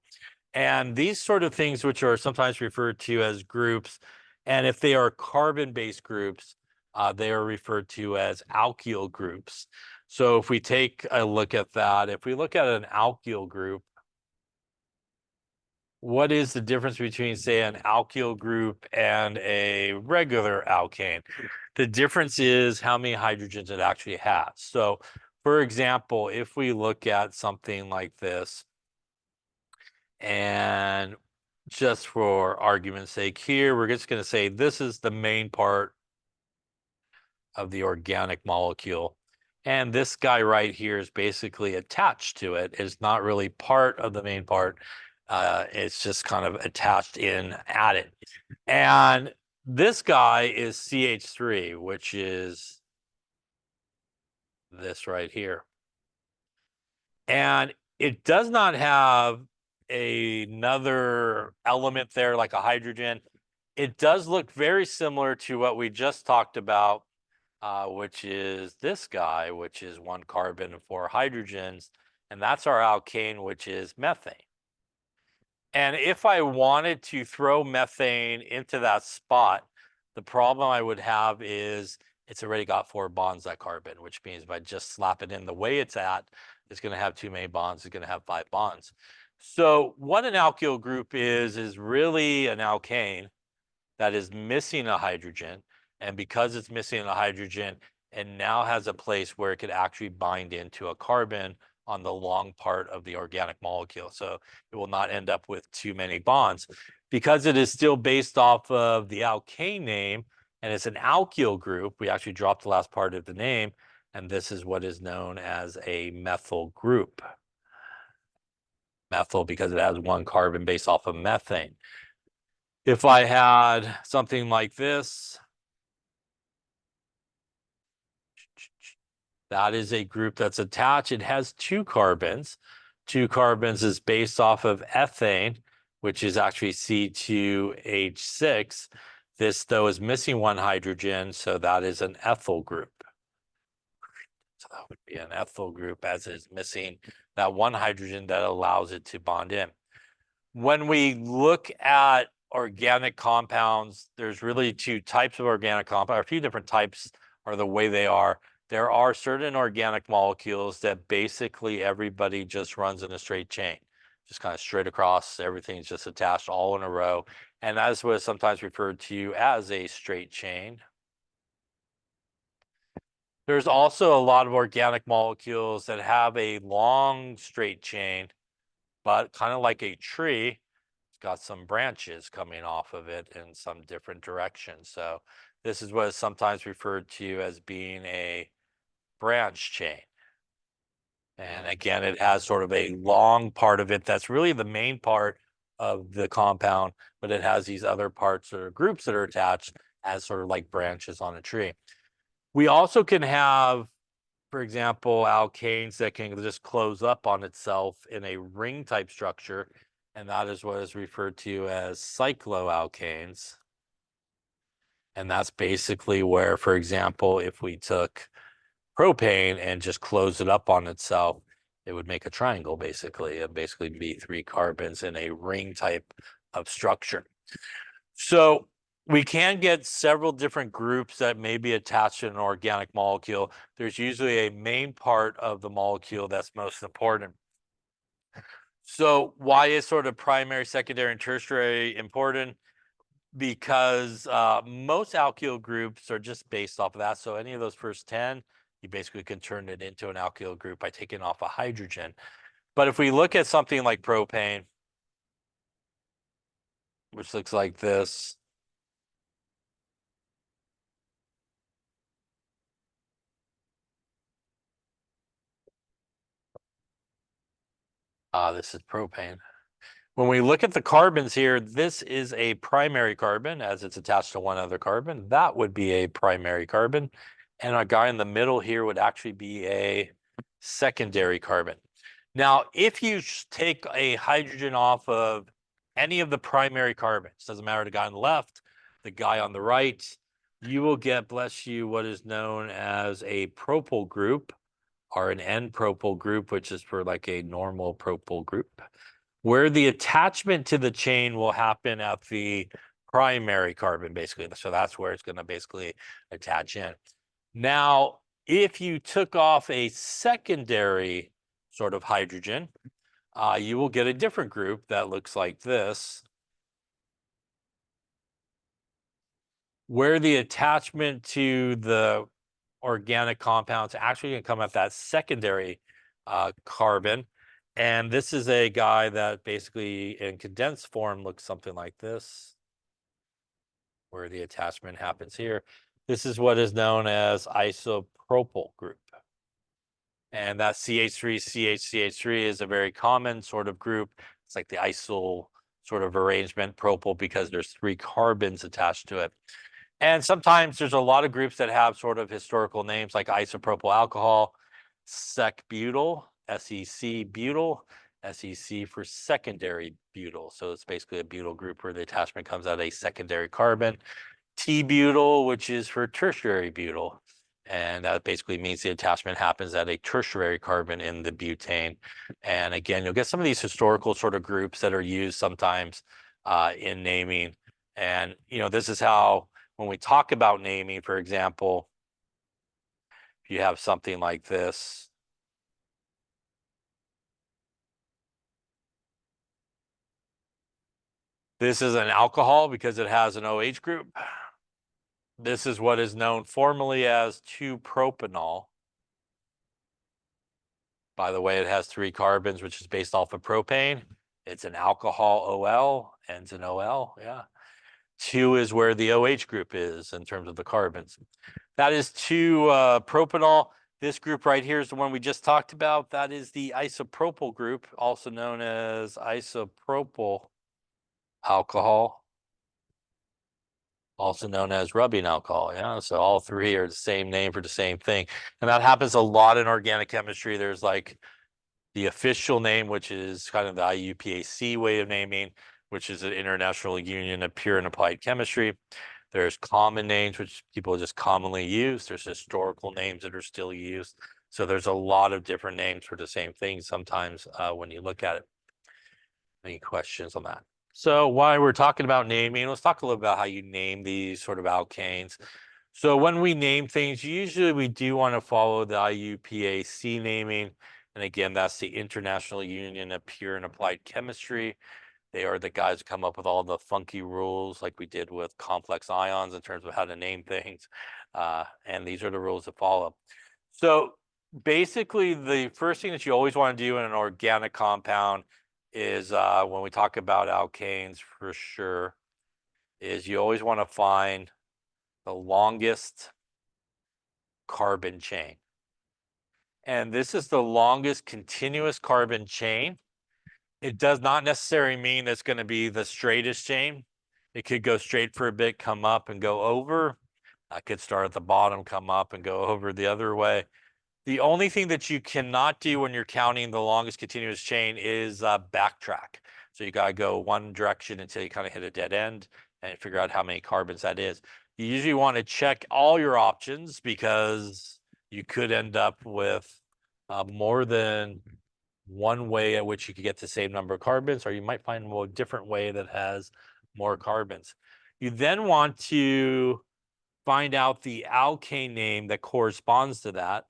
S1: And these sort of things, which are sometimes referred to as groups, and if they are carbon-based groups, they are referred to as alkyl groups. So if we take a look at that, if we look at an alkyl group, what is the difference between, say, an alkyl group and a regular alkane? The difference is how many hydrogens it actually has. So, for example, if we look at something like this, and just for argument's sake here, we're just going to say this is the main part of the organic molecule. And this guy right here is basically attached to it. It's not really part of the main part. It's just kind of attached in at it. And this guy is CH3, which is this right here. And it does not have another element there like a hydrogen. It does look very similar to what we just talked about, which is this guy, which is one carbon and four hydrogens. And that's our alkane, which is methane. And if I wanted to throw methane into that spot, the problem I would have is it's already got four bonds, that carbon, which means if I just slap it in the way it's at, it's going to have too many bonds. It's going to have five bonds. So what an alkyl group is really an alkane that is missing a hydrogen. And because it's missing a hydrogen, it now has a place where it could actually bind into a carbon on the long part of the organic molecule. So it will not end up with too many bonds. Because it is still based off of the alkane name, and it's an alkyl group, we actually dropped the last part of the name, and this is what is known as a methyl group. Methyl because it has one carbon based off of methane. If I had something like this, that is a group that's attached. It has two carbons. Two carbons is based off of ethane, which is actually C2H6. This, though, is missing one hydrogen, so that is an ethyl group. So that would be an ethyl group, as is missing that one hydrogen that allows it to bond in. When we look at organic compounds, there's really two types of organic compounds. A few different types are the way they are. There are certain organic molecules that basically everybody just runs in a straight chain, just kind of straight across. Everything's just attached all in a row. And that's what is sometimes referred to as a straight chain. There's also a lot of organic molecules that have a long straight chain, but kind of like a tree, it's got some branches coming off of it in some different directions. So this is what is sometimes referred to as being a branch chain. And again, it has sort of a long part of it that's really the main part of the compound, but it has these other parts or groups that are attached as sort of like branches on a tree. We also can have, for example, alkanes that can just close up on itself in a ring type structure, and that is what is referred to as cycloalkanes. And that's basically where, for example, if we took propane and just close it up on itself, it would make a triangle basically. It'd basically be three carbons in a ring type of structure. So we can get several different groups that may be attached to an organic molecule. There's usually a main part of the molecule that's most important. So why is sort of primary, secondary, and tertiary important? because most alkyl groups are just based off of that. So any of those first 10, you basically can turn it into an alkyl group by taking off a hydrogen. But if we look at something like propane, which looks like this, this is propane. When we look at the carbons here, this is a primary carbon as it's attached to one other carbon. That would be a primary carbon. And our guy in the middle here would actually be a secondary carbon. Now, if you take a hydrogen off of any of the primary carbons, doesn't matter the guy on the left, the guy on the right, you will get, bless you, what is known as a propyl group or an N-propyl group, which is for like a normal propyl group, where the attachment to the chain will happen at the primary carbon, basically. So that's where it's going to basically attach in. Now, if you took off a secondary sort of hydrogen, you will get a different group that looks like this, where the attachment to the organic compounds actually going to come at that secondary carbon. And this is a guy that basically in condensed form looks something like this, where the attachment happens here. This is what is known as isopropyl group. And that CH3 is a very common sort of group. It's like the isyl sort of arrangement, propyl, because there's 3 carbons attached to it. And sometimes there's a lot of groups that have sort of historical names like isopropyl alcohol, sec-butyl, SEC-butyl, SEC for secondary butyl. So it's basically a butyl group where the attachment comes out a secondary carbon. T-butyl, which is for tertiary butyl. And that basically means the attachment happens at a tertiary carbon in the butane. And again, you'll get some of these historical sort of groups that are used sometimes in naming. And, this is how, when we talk about naming, for example, if you have something like this, this is an alcohol because it has an OH group. This is what is known formally as 2-propanol. By the way, it has 3 carbons, which is based off of propane. It's an alcohol OL, ends in OL, yeah. 2 is where the OH group is in terms of the carbons. That is 2-propanol. This group right here is the one we just talked about. That is the isopropyl group, also known as isopropyl alcohol, also known as rubbing alcohol. Yeah, so all 3 are the same name for the same thing. And that happens a lot in organic chemistry. There's like the official name, which is kind of the IUPAC way of naming, which is an International Union of Pure and Applied Chemistry. There's common names, which people just commonly use. There's historical names that are still used. So there's a lot of different names for the same thing sometimes when you look at it. Any questions on that? So while we're talking about naming, let's talk a little about how you name these sort of alkanes. So when we name things, usually we do want to follow the IUPAC naming. And again, that's the International Union of Pure and Applied Chemistry. They are the guys who come up with all the funky rules like we did with complex ions in terms of how to name things. And these are the rules to follow. So basically, the first thing that you always want to do in an organic compound is when we talk about alkanes for sure, is you always want to find the longest carbon chain. And this is the longest continuous carbon chain. It does not necessarily mean it's going to be the straightest chain. It could go straight for a bit, come up and go over. I could start at the bottom, come up and go over the other way. The only thing that you cannot do when you're counting the longest continuous chain is backtrack. So you got to go one direction until you kind of hit a dead end and figure out how many carbons that is. You usually want to check all your options because you could end up with more than one way at which you could get the same number of carbons, or you might find a different way that has more carbons. You then want to find out the alkane name that corresponds to that.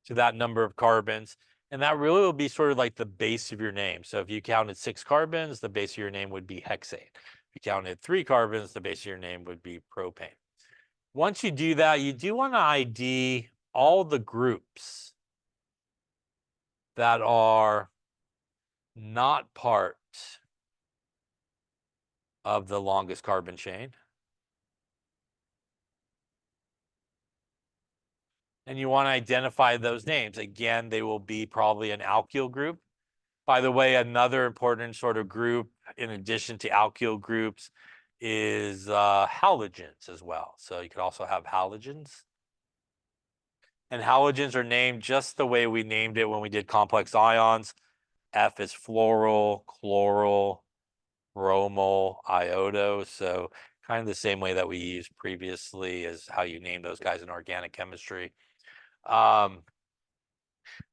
S1: To that number of carbons. And that really will be sort of like the base of your name. So if you counted 6 carbons, the base of your name would be hexane. If you counted 3 carbons, the base of your name would be propane. Once you do that, you do want to ID all the groups that are not part of the longest carbon chain. And you want to identify those names. Again, they will be probably an alkyl group. By the way, another important sort of group, in addition to alkyl groups, is halogens as well. So you could also have halogens. And halogens are named just the way we named it when we did complex ions. F is fluoral, chloral, bromo, iodo. So kind of the same way that we used previously as how you name those guys in organic chemistry.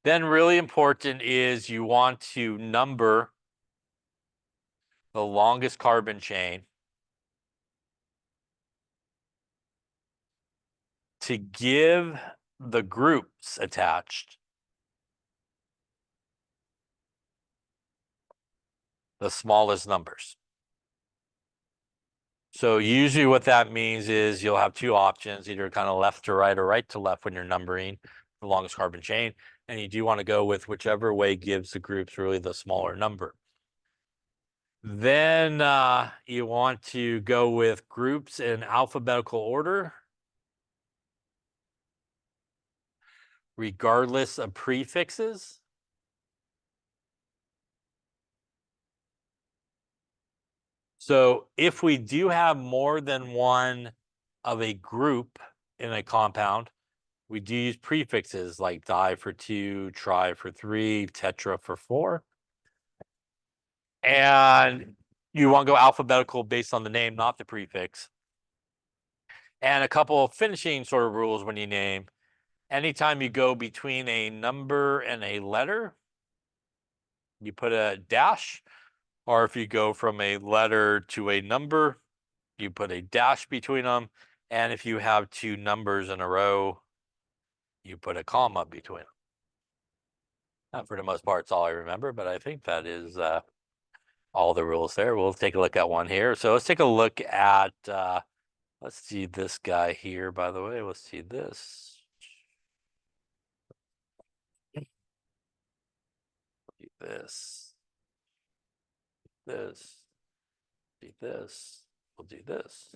S1: Then really important is you want to number the longest carbon chain to give the groups attached the smallest numbers. So usually what that means is you'll have 2 options, either kind of left to right or right to left when you're numbering the longest carbon chain. And you do want to go with whichever way gives the groups really the smaller number. Then you want to go with groups in alphabetical order, regardless of prefixes. So if we do have more than one of a group in a compound, we do use prefixes like di for 2, tri for 3, tetra for 4. And you want to go alphabetical based on the name, not the prefix. And a couple of finishing sort of rules when you name. Anytime you go between a number and a letter, you put a dash. Or if you go from a letter to a number, you put a dash between them. And if you have 2 numbers in a row, you put a comma between them. Not for the most part, it's all I remember, but I think that is all the rules there. We'll take a look at one here. So let's take a look at, let's see this guy here, by the way. Let's see this. This. This. Do this. We'll do this.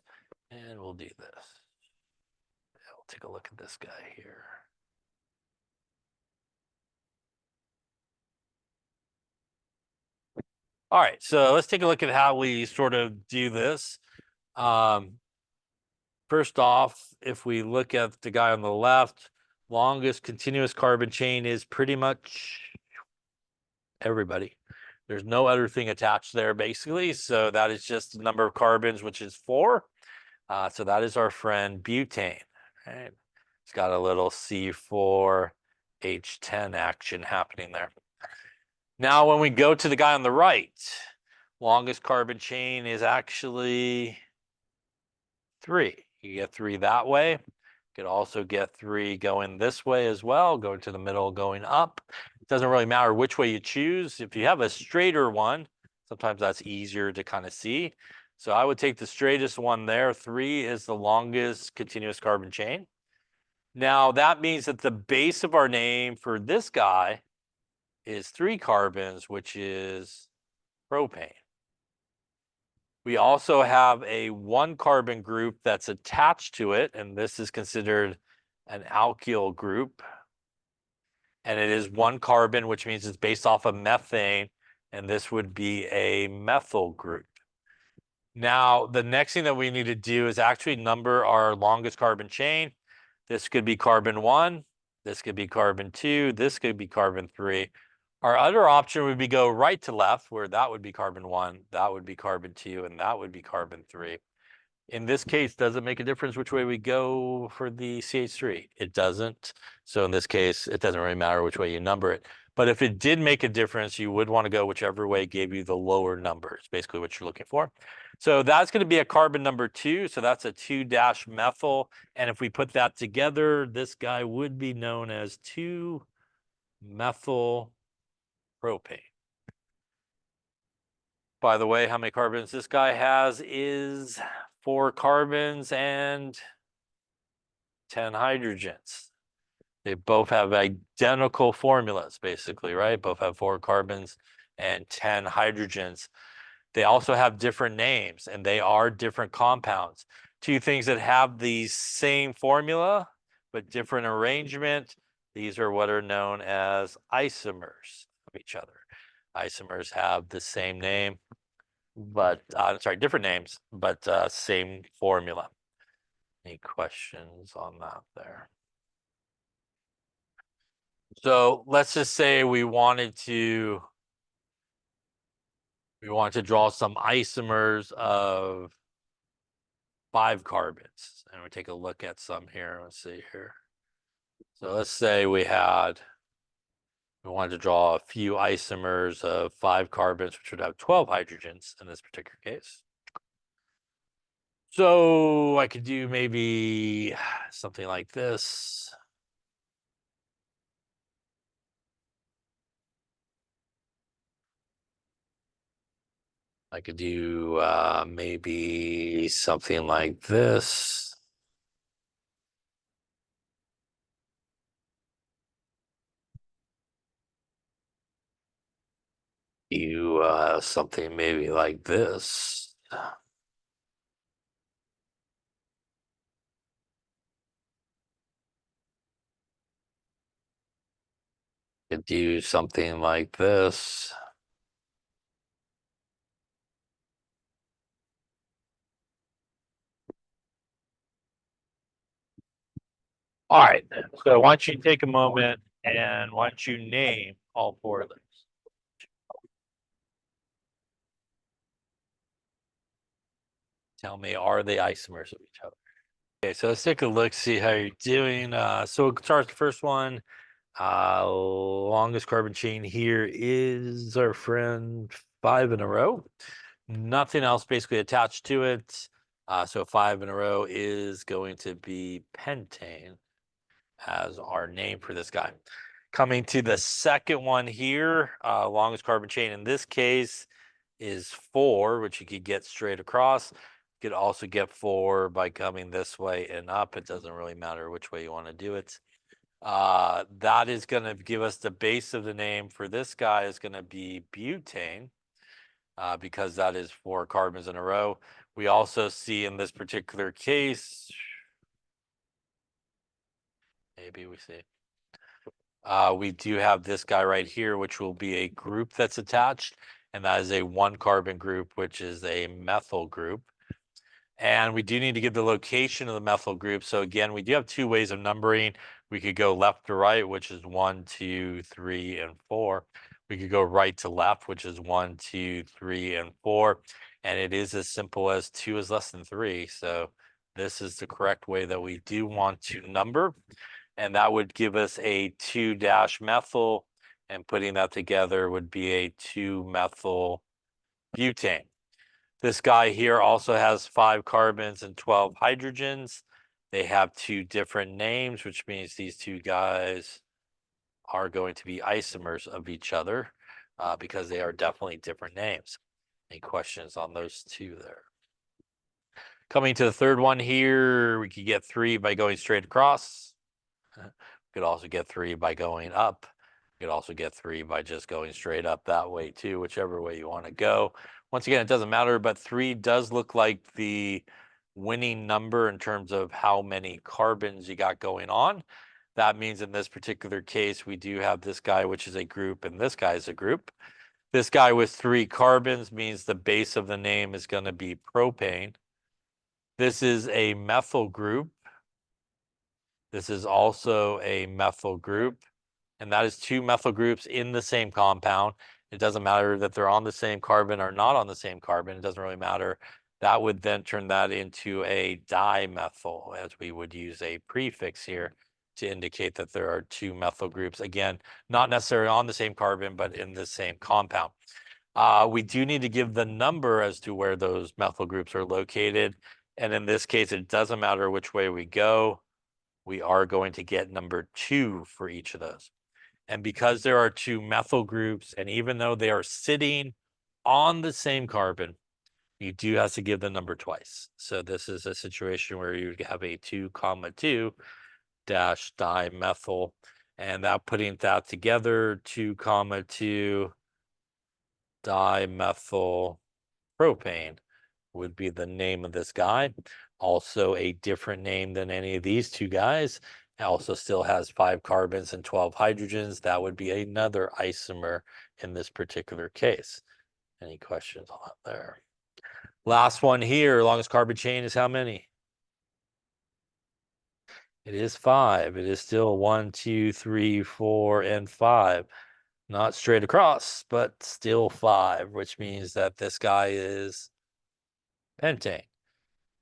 S1: And we'll do this. We'll take a look at this guy here. All right, so let's take a look at how we sort of do this. First off, if we look at the guy on the left, longest continuous carbon chain is pretty much everybody. There's no other thing attached there, basically. So that is just the number of carbons, which is 4. So that is our friend butane. Right? It's got a little C4H10 action happening there. Now, when we go to the guy on the right, longest carbon chain is actually 3. You get 3 that way. You could also get 3 going this way as well, going to the middle, going up. It doesn't really matter which way you choose. If you have a straighter one, sometimes that's easier to kind of see. So I would take the straightest one there. 3 is the longest continuous carbon chain. Now, that means that the base of our name for this guy is 3 carbons, which is propane. We also have a 1 carbon group that's attached to it, and this is considered an alkyl group. And it is 1 carbon, which means it's based off of methane, and this would be a methyl group. Now, the next thing that we need to do is actually number our longest carbon chain. This could be carbon 1, this could be carbon 2, this could be carbon 3. Our other option would be go right to left, where that would be carbon 1, that would be carbon 2, and that would be carbon 3. In this case, does it make a difference which way we go for the CH3? It doesn't. So in this case, it doesn't really matter which way you number it. But if it did make a difference, you would want to go whichever way gave you the lower numbers, basically what you're looking for. So that's going to be a carbon number 2. So that's a 2-methyl. And if we put that together, this guy would be known as 2 methyl propane. By the way, how many carbons this guy has is 4 carbons and 10 hydrogens. They both have identical formulas, basically, right? Both have 4 carbons and 10 hydrogens. They also have different names, and they are different compounds. Two things that have the same formula, but different arrangement. These are what are known as isomers of each other. Isomers have the same name, but sorry, different names, but same formula. Any questions on that there? So let's just say we wanted to draw some isomers of 5 carbons, and we take a look at some here. Let's see here. So let's say we wanted to draw a few isomers of 5 carbons, which would have 12 hydrogens in this particular case. So I could do maybe something like this. I could do maybe something like this. Do something maybe like this. Could do something like this. All right. So why don't you take a moment and why don't you name all 4 of them? Tell me, are they isomers of each other? Okay, so let's take a look, see how you're doing. So we'll start with the first one. Longest carbon chain here is our friend 5 in a row. Nothing else basically attached to it. So 5 in a row is going to be pentane as our name for this guy. Coming to the second one here, longest carbon chain in this case is 4, which you could get straight across. You could also get 4 by coming this way and up. It doesn't really matter which way you want to do it. That is going to give us the base of the name for this guy is going to be butane, because that is 4 carbons in a row. We also see in this particular case, maybe we see, we do have this guy right here, which will be a group that's attached, and that is a 1 carbon group, which is a methyl group. And we do need to give the location of the methyl group. So again, we do have 2 ways of numbering. We could go left to right, which is 1, 2, 3, and 4. We could go right to left, which is 1, 2, 3, and 4. And it is as simple as 2 is less than 3. So this is the correct way that we do want to number. And that would give us a 2-methyl. And putting that together would be a 2-methyl butane. This guy here also has 5 carbons and 12 hydrogens. They have 2 different names, which means these 2 guys are going to be isomers of each other, because they are definitely different names. Any questions on those 2 there? Coming to the third one here, we could get 3 by going straight across. We could also get 3 by going up. You could also get 3 by just going straight up that way too, whichever way you want to go. Once again, it doesn't matter, but 3 does look like the winning number in terms of how many carbons you got going on. That means in this particular case, we do have this guy, which is a group, and this guy is a group. This guy with 3 carbons means the base of the name is going to be propane. This is a methyl group. This is also a methyl group, and that is 2 methyl groups in the same compound. It doesn't matter that they're on the same carbon or not on the same carbon. It doesn't really matter. That would then turn that into a dimethyl, as we would use a prefix here to indicate that there are 2 methyl groups. Again, not necessarily on the same carbon, but in the same compound. We do need to give the number as to where those methyl groups are located. And in this case, it doesn't matter which way we go. We are going to get number 2 for each of those. And because there are two methyl groups, and even though they are sitting on the same carbon, you do have to give the number twice. So this is a situation where you have a 2,2 dash dimethyl, and that putting that together, 2,2 dimethyl propane would be the name of this guy. Also a different name than any of these two guys. It also still has 5 carbons and 12 hydrogens. That would be another isomer in this particular case. Any questions on that there? Last one here, longest carbon chain is how many? It is 5. It is still 1, 2, 3, 4, and 5. Not straight across, but still 5, which means that this guy is pentane.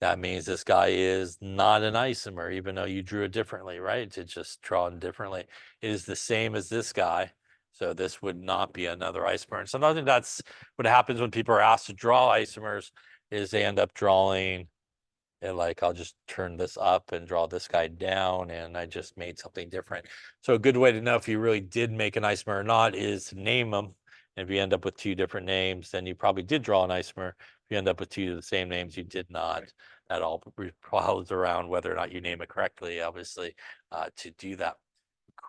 S1: That means this guy is not an isomer, even though you drew it differently, right? It's just drawn differently. It is the same as this guy. So this would not be another isomer. And sometimes that's what happens when people are asked to draw isomers is they end up drawing and like, I'll just turn this up and draw this guy down, and I just made something different. So a good way to know if you really did make an isomer or not is to name them. And if you end up with 2 different names, then you probably did draw an isomer. If you end up with 2 of the same names, you did not. That all revolves around whether or not you name it correctly, obviously, to do that.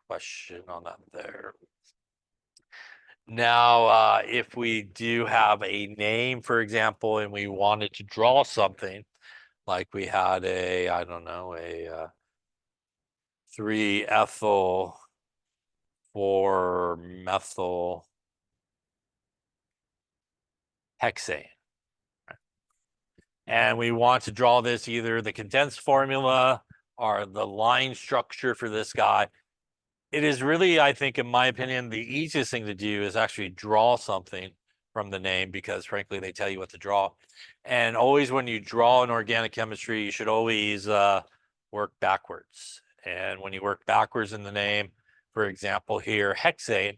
S1: Question on that there. Now, if we do have a name, for example, and we wanted to draw something, like we had a, I don't know, a 3-ethyl 4-methyl hexane. And we want to draw this either the condensed formula or the line structure for this guy. It is really, I think, in my opinion, the easiest thing to do is actually draw something from the name because frankly, they tell you what to draw. And always when you draw in organic chemistry, you should always work backwards. And when you work backwards in the name, for example, here, hexane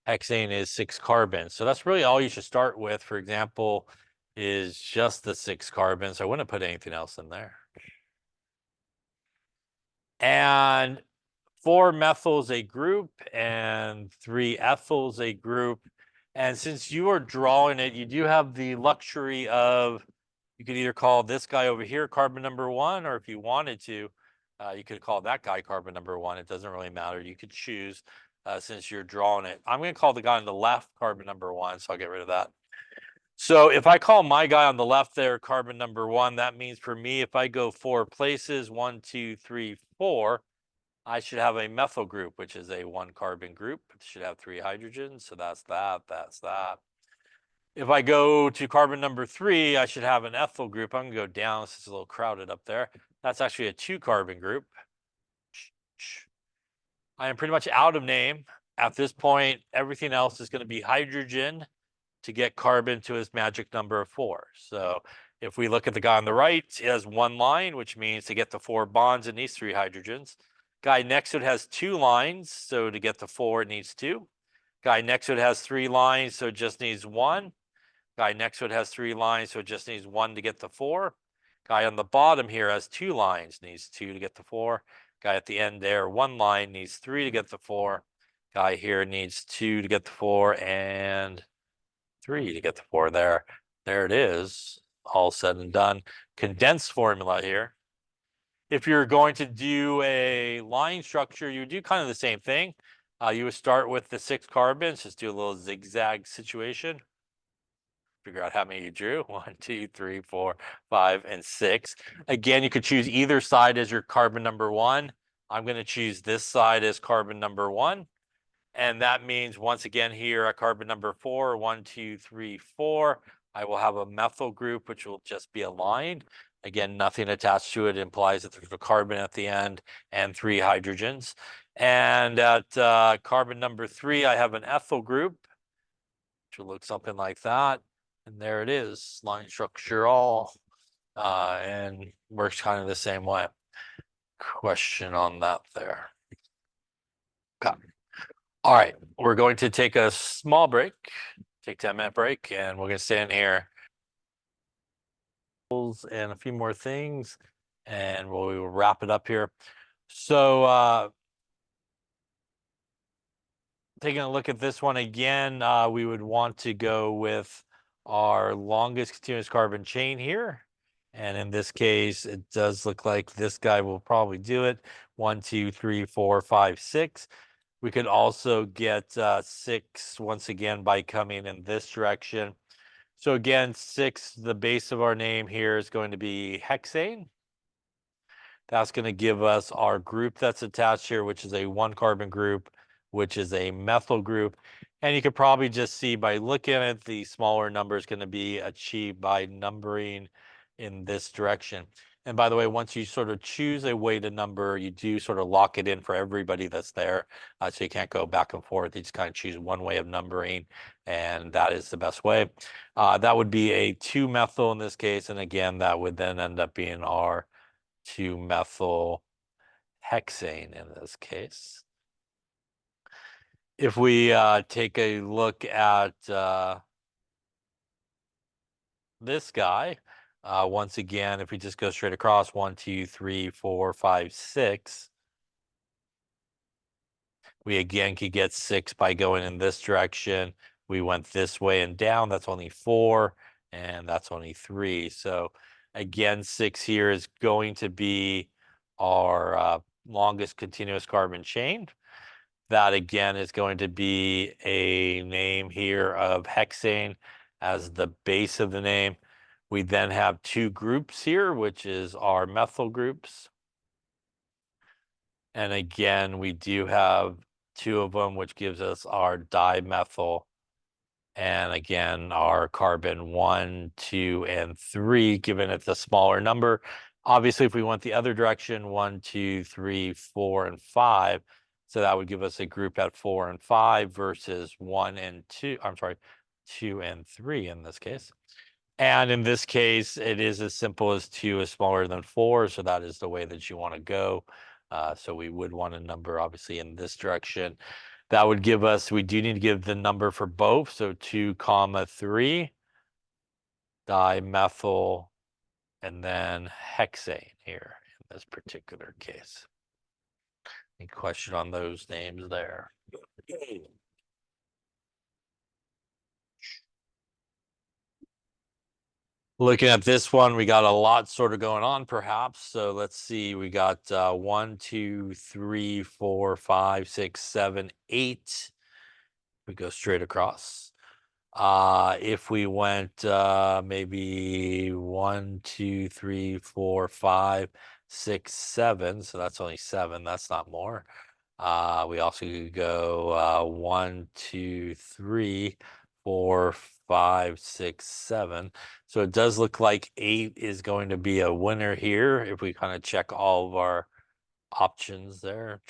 S1: is 6 carbons. So that's really all you should start with, for example, is just the 6 carbons. I wouldn't put anything else in there. And 4-methyls a group and 3-ethyls a group. And since you are drawing it, you do have the luxury of, you could either call this guy over here carbon number 1, or if you wanted to, you could call that guy carbon number 1. It doesn't really matter. You could choose since you're drawing it. I'm going to call the guy on the left carbon number 1, so I'll get rid of that. So if I call my guy on the left there carbon number 1, that means for me, if I go 4 places, 1, 2, 3, 4, I should have a methyl group, which is a 1 carbon group. It should have 3 hydrogens. So that's that, that's that. If I go to carbon number 3, I should have an ethyl group. I'm going to go down since it's a little crowded up there. That's actually a 2 carbon group. I am pretty much out of name. At this point, everything else is going to be hydrogen to get carbon to his magic number of 4. So if we look at the guy on the right, it has 1 line, which means to get the 4 bonds, it needs 3 hydrogens. Guy next to it has 2 lines, so to get the 4, it needs 2. Guy next to it has 3 lines, so it just needs 1. Guy next to it has 3 lines, so it just needs 1 to get the 4. Guy on the bottom here has 2 lines, needs 2 to get the 4. Guy at the end there, 1 line, needs 3 to get the 4. Guy here needs 2 to get the 4, and 3 to get the 4 there. There it is, all said and done. Condensed formula here. If you're going to do a line structure, you would do kind of the same thing. You would start with the 6 carbons, just do a little zigzag situation. Figure out how many you drew. 1, 2, 3, 4, 5, and 6. Again, you could choose either side as your carbon number 1. I'm going to choose this side as carbon number 1. And that means once again here at carbon number 4, 1, 2, 3, 4, I will have a methyl group, which will just be aligned. Again, nothing attached to it implies that there's a carbon at the end and 3 hydrogens. And at carbon number 3, I have an ethyl group, which will look something like that. And there it is, line structure all, and works kind of the same way. Question on that there. Okay. All right, we're going to take a small break, take 10-minute break, and we're going to stay in here and a few more things, and we'll wrap it up here. So taking a look at this one again, we would want to go with our longest continuous carbon chain here. And in this case, it does look like this guy will probably do it. 1, 2, 3, 4, 5, 6. We could also get 6 once again by coming in this direction. So again, 6, the base of our name here is going to be hexane. That's going to give us our group that's attached here, which is a 1 carbon group, which is a methyl group. And you could probably just see by looking at it, the smaller number is going to be achieved by numbering in this direction. And by the way, once you sort of choose a way to number, you do sort of lock it in for everybody that's there. So you can't go back and forth. You just kind of choose one way of numbering, and that is the best way. That would be a 2-methyl in this case. And again, that would then end up being our 2-methyl hexane in this case. If we take a look at this guy, once again, if we just go straight across 1, 2, 3, 4, 5, 6, we again could get 6 by going in this direction. We went this way and down, that's only 4, and that's only 3. So again, 6 here is going to be our longest continuous carbon chain. That again is going to be a name here of hexane as the base of the name. We then have 2 groups here, which is our methyl groups. And again, we do have 2 of them, which gives us our dimethyl. And again, our carbon 1, 2, and 3, given it's a smaller number. Obviously, if we went the other direction, 1, 2, 3, 4, and 5. So that would give us a group at 4 and 5 versus 1 and 2. I'm sorry, 2 and 3 in this case. And in this case, it is as simple as 2 is smaller than 4. So that is the way that you want to go. So we would want a number, obviously, in this direction. That would give us, we do need to give the number for both. So 2, 3, dimethyl, and then hexane here in this particular case. Any question on those names there? Looking at this one, we got a lot sort of going on, perhaps. So let's see. We got 1, 2, 3, 4, 5, 6, 7, 8. We go straight across. If we went maybe 1, 2, 3, 4, 5, 6, 7. So that's only 7. That's not more. We also could go 1, 2, 3, 4, 5, 6, 7. So it does look like 8 is going to be a winner here if we kind of check all of our options there.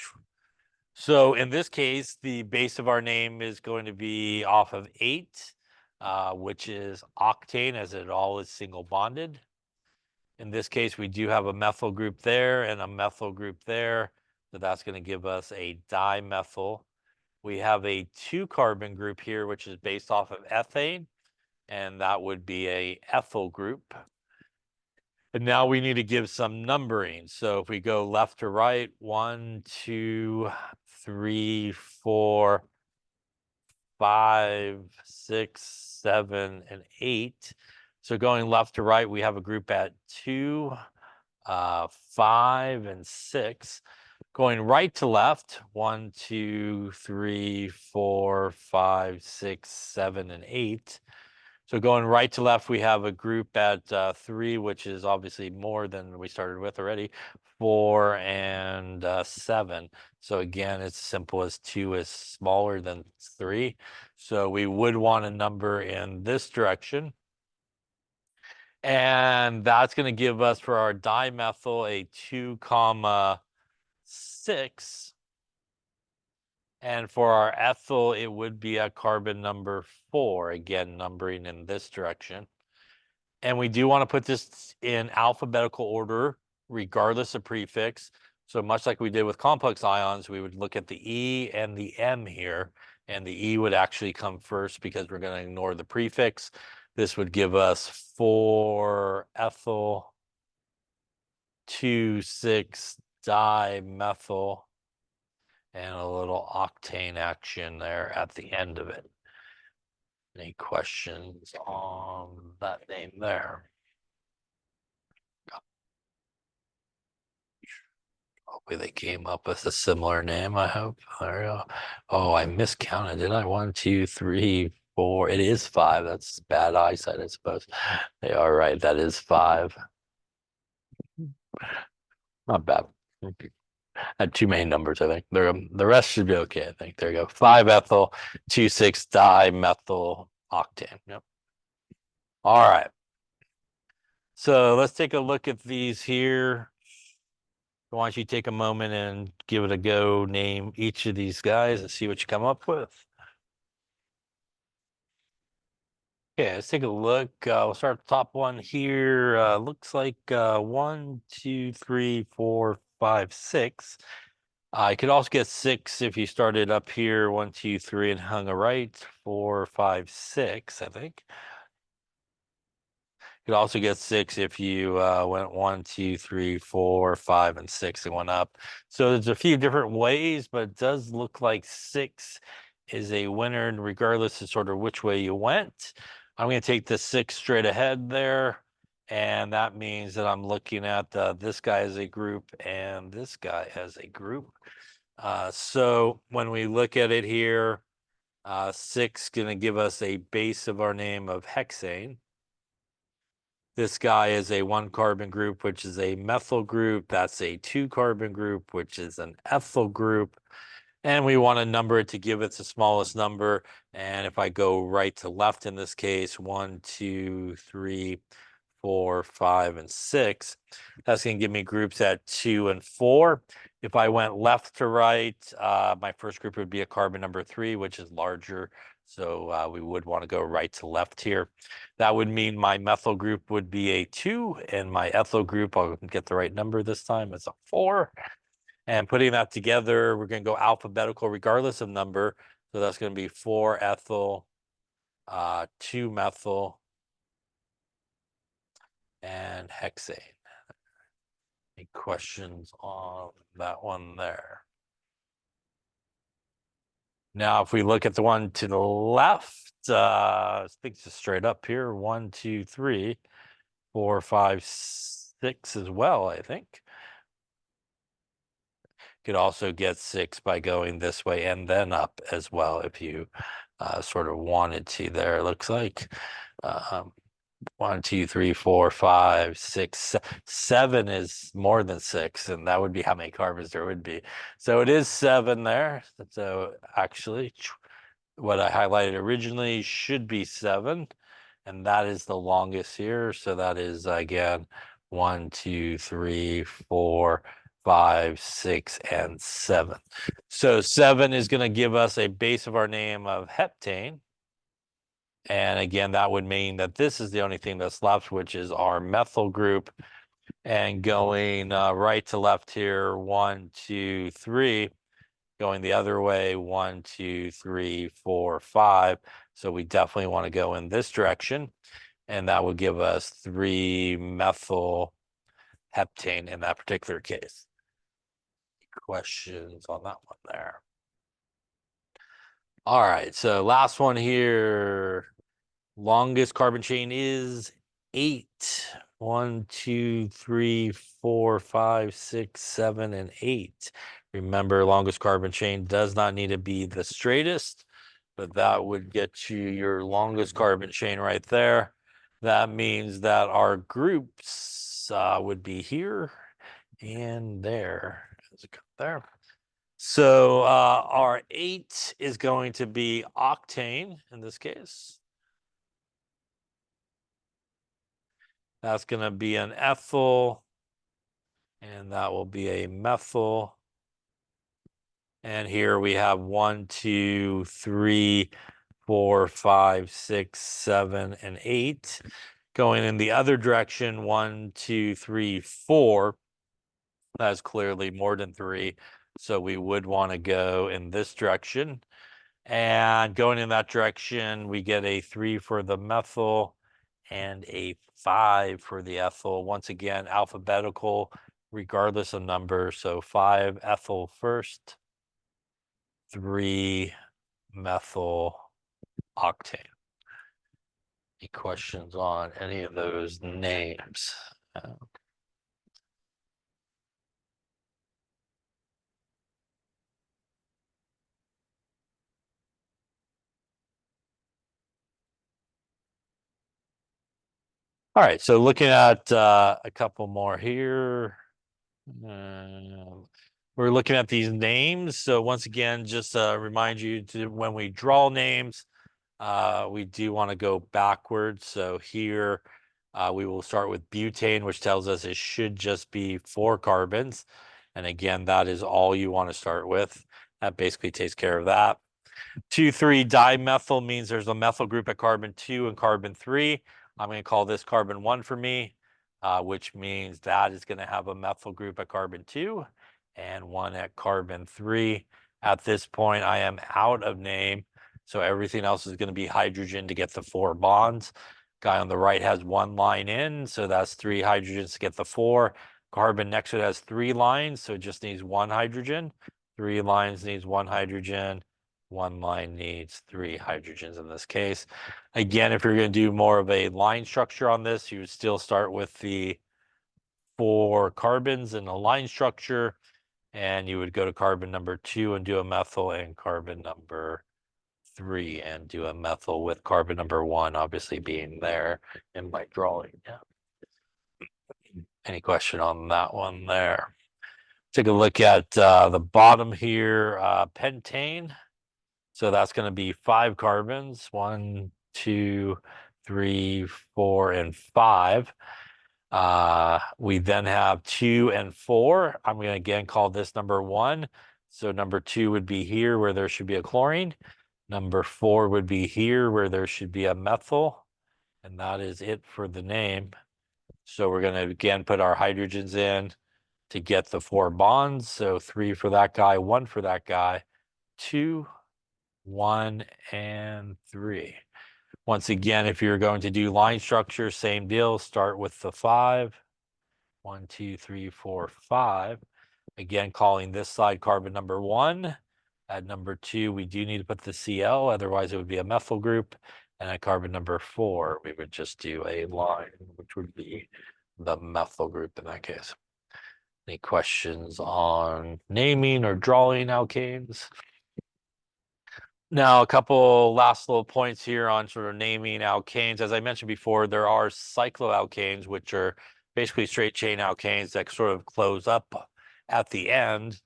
S1: So in this case, the base of our name is going to be off of 8, which is octane, as it all is single bonded. In this case, we do have a methyl group there and a methyl group there. So that's going to give us a dimethyl. We have a 2 carbon group here, which is based off of ethane, and that would be a ethyl group. And now we need to give some numbering. So if we go left to right, 1, 2, 3, 4, 5, 6, 7, and 8. So going left to right, we have a group at 2, 5, and 6. Going right to left, 1, 2, 3, 4, 5, 6, 7, and 8. So going right to left, we have a group at 3, which is obviously more than we started with already, 4 and 7. So again, it's simple as 2 is smaller than 3. So we would want a number in this direction. And that's going to give us for our dimethyl a 2, 6. And for our ethyl, it would be at carbon number 4, again, numbering in this direction. And we do want to put this in alphabetical order, regardless of prefix. So much like we did with complex ions, we would look at the E and the M here, and the E would actually come first because we're going to ignore the prefix. This would give us 4 ethyl, 2, 6 dimethyl, and a little octane action there at the end of it. Any questions on that name there? Hopefully they came up with a similar name, I hope. There we go. Oh, I miscounted, did I? 1, 2, 3, 4. It is 5. That's bad eyesight, I suppose. They are right. That is 5. Not bad. Had too many numbers, I think. The rest should be okay, I think. There you go. 5-ethyl, 2,6-dimethyl octane. Yep. All right. So let's take a look at these here. Why don't you take a moment and give it a go, name each of these guys and see what you come up with. Okay, let's take a look. We'll start at the top one here. Looks like 1, 2, 3, 4, 5, 6. I could also get 6 if you started up here, 1, 2, 3, and hung a right. 4, 5, 6, I think. Could also get 6 if you went 1, 2, 3, 4, 5, and 6 and went up. So there's a few different ways, but it does look like 6 is a winner, and regardless of sort of which way you went. I'm going to take the 6 straight ahead there, and that means that I'm looking at this guy as a group and this guy as a group. So when we look at it here, 6 going to give us a base of our name of hexane. This guy is a 1-carbon group, which is a methyl group. That's a 2-carbon group, which is an ethyl group. And we want to number it to give it the smallest number. And if I go right to left in this case, 1, 2, 3, 4, 5, and 6, that's going to give me groups at 2 and 4. If I went left to right, my first group would be a carbon number 3, which is larger. So we would want to go right to left here. That would mean my methyl group would be a 2, and my ethyl group, I'll get the right number this time, it's a 4. And putting that together, we're going to go alphabetical regardless of number. So that's going to be 4-ethyl, 2-methyl, and hexane. Any questions on that one there? Now, if we look at the one to the left, I think it's straight up here. 1, 2, 3, 4, 5, 6 as well, I think. Could also get 6 by going this way and then up as well if you sort of wanted to there. It looks like 1, 2, 3, 4, 5, 6, 7 is more than 6, and that would be how many carbons there would be. So it is 7 there. So actually, what I highlighted originally should be 7, and that is the longest here. So that is again 1, 2, 3, 4, 5, 6, and 7. So 7 is going to give us a base of our name of heptane. And again, that would mean that this is the only thing that's left, which is our methyl group. And going right to left here, 1, 2, 3. Going the other way, 1, 2, 3, 4, 5. So we definitely want to go in this direction. And that would give us 3-methyl heptane in that particular case. Questions on that one there? All right, so last one here. Longest carbon chain is 8. 1, 2, 3, 4, 5, 6, 7, and 8. Remember, longest carbon chain does not need to be the straightest, but that would get you your longest carbon chain right there. That means that our groups would be here and there. As it comes there. So our 8 is going to be octane in this case. That's going to be an ethyl, and that will be a methyl. And here we have 1, 2, 3, 4, 5, 6, 7, and 8. Going in the other direction, 1, 2, 3, 4. That's clearly more than 3. So we would want to go in this direction. And going in that direction, we get a 3 for the methyl and a 5 for the ethyl. Once again, alphabetical, regardless of number. So 5-ethyl first. 3-methyl octane. Any questions on any of those names? All right, so looking at a couple more here. We're looking at these names. So once again, just remind you to when we draw names, we do want to go backwards. So here we will start with butane, which tells us it should just be 4 carbons. And again, that is all you want to start with. That basically takes care of that. 2,3-dimethyl means there's a methyl group at carbon 2 and carbon 3. I'm going to call this carbon 1 for me, which means that is going to have a methyl group at carbon 2 and 1 at carbon 3. At this point, I am out of name, so everything else is going to be hydrogen to get the 4 bonds. Guy on the right has 1 line in, so that's 3 hydrogens to get the 4. Carbon next to it has 3 lines, so it just needs 1 hydrogen. 3 lines needs 1 hydrogen. 1 line needs 3 hydrogens in this case. Again, if you're going to do more of a line structure on this, you would still start with the 4 carbons in a line structure, and you would go to carbon number 2 and do a methyl, and carbon number 3 and do a methyl, with carbon number 1 obviously being there in my drawing. Yeah. Any question on that one there? Take a look at the bottom here, pentane. So that's going to be 5 carbons, 1, 2, 3, 4, and 5. We then have 2 and 4. I'm going to again call this number 1. So number 2 would be here where there should be a chlorine. Number 4 would be here where there should be a methyl. And that is it for the name. So we're going to again put our hydrogens in to get the 4 bonds. So 3 for that guy, 1 for that guy, 2, 1, and 3. Once again, if you're going to do line structure, same deal. Start with the 5. 1, 2, 3, 4, 5. Again, calling this side carbon number 1. At number 2, we do need to put the Cl, otherwise it would be a methyl group. And at carbon number 4, we would just do a line, which would be the methyl group in that case. Any questions on naming or drawing alkanes? Now, a couple last little points here on sort of naming alkanes. As I mentioned before, there are cycloalkanes, which are basically straight chain alkanes that sort of close up at the end.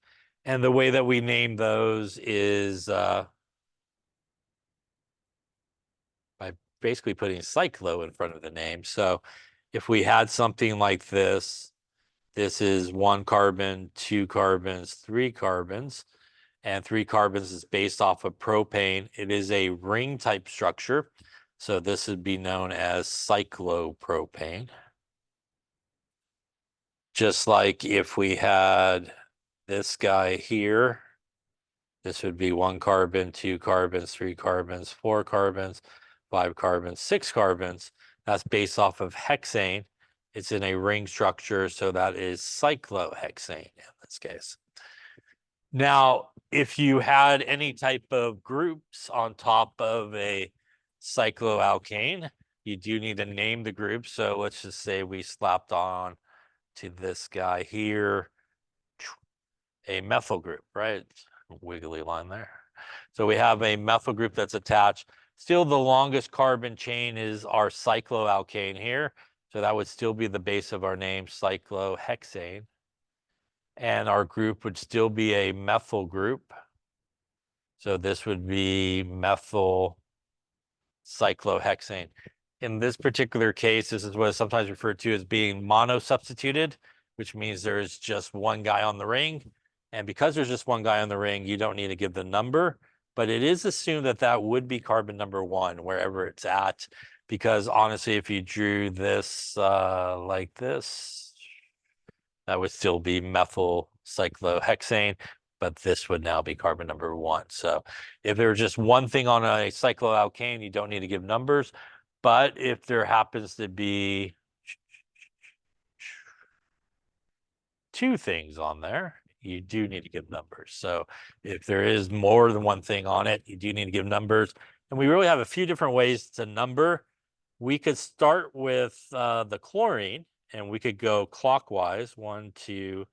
S1: And the way that we name those is by basically putting cyclo in front of the name. So if we had something like this is 1 carbon, 2 carbons, 3 carbons. And 3 carbons is based off of propane. It is a ring type structure. So this would be known as cyclopropane. Just like if we had this guy here, this would be 1 carbon, 2 carbons, 3 carbons, 4 carbons, 5 carbons, 6 carbons. That's based off of hexane. It's in a ring structure, so that is cyclohexane in this case. Now, if you had any type of groups on top of a cycloalkane, you do need to name the group. So let's just say we slapped on to this guy here a methyl group, right? Wiggly line there. So we have a methyl group that's attached. Still, the longest carbon chain is our cycloalkane here. So that would still be the base of our name, cyclohexane. And our group would still be a methyl group. So this would be methyl cyclohexane. In this particular case, this is what is sometimes referred to as being monosubstituted, which means there is just 1 guy on the ring. And because there's just 1 guy on the ring, you don't need to give the number, but it is assumed that that would be carbon number 1, wherever it's at. Because honestly, if you drew this like this, that would still be methyl cyclohexane, but this would now be carbon number 1. So if there's just 1 thing on a cycloalkane, you don't need to give numbers. But if there happens to be 2 things on there, you do need to give numbers. So if there is more than one thing on it, you do need to give numbers. And we really have a few different ways to number. We could start with the chlorine, and we could go clockwise, 1, 2,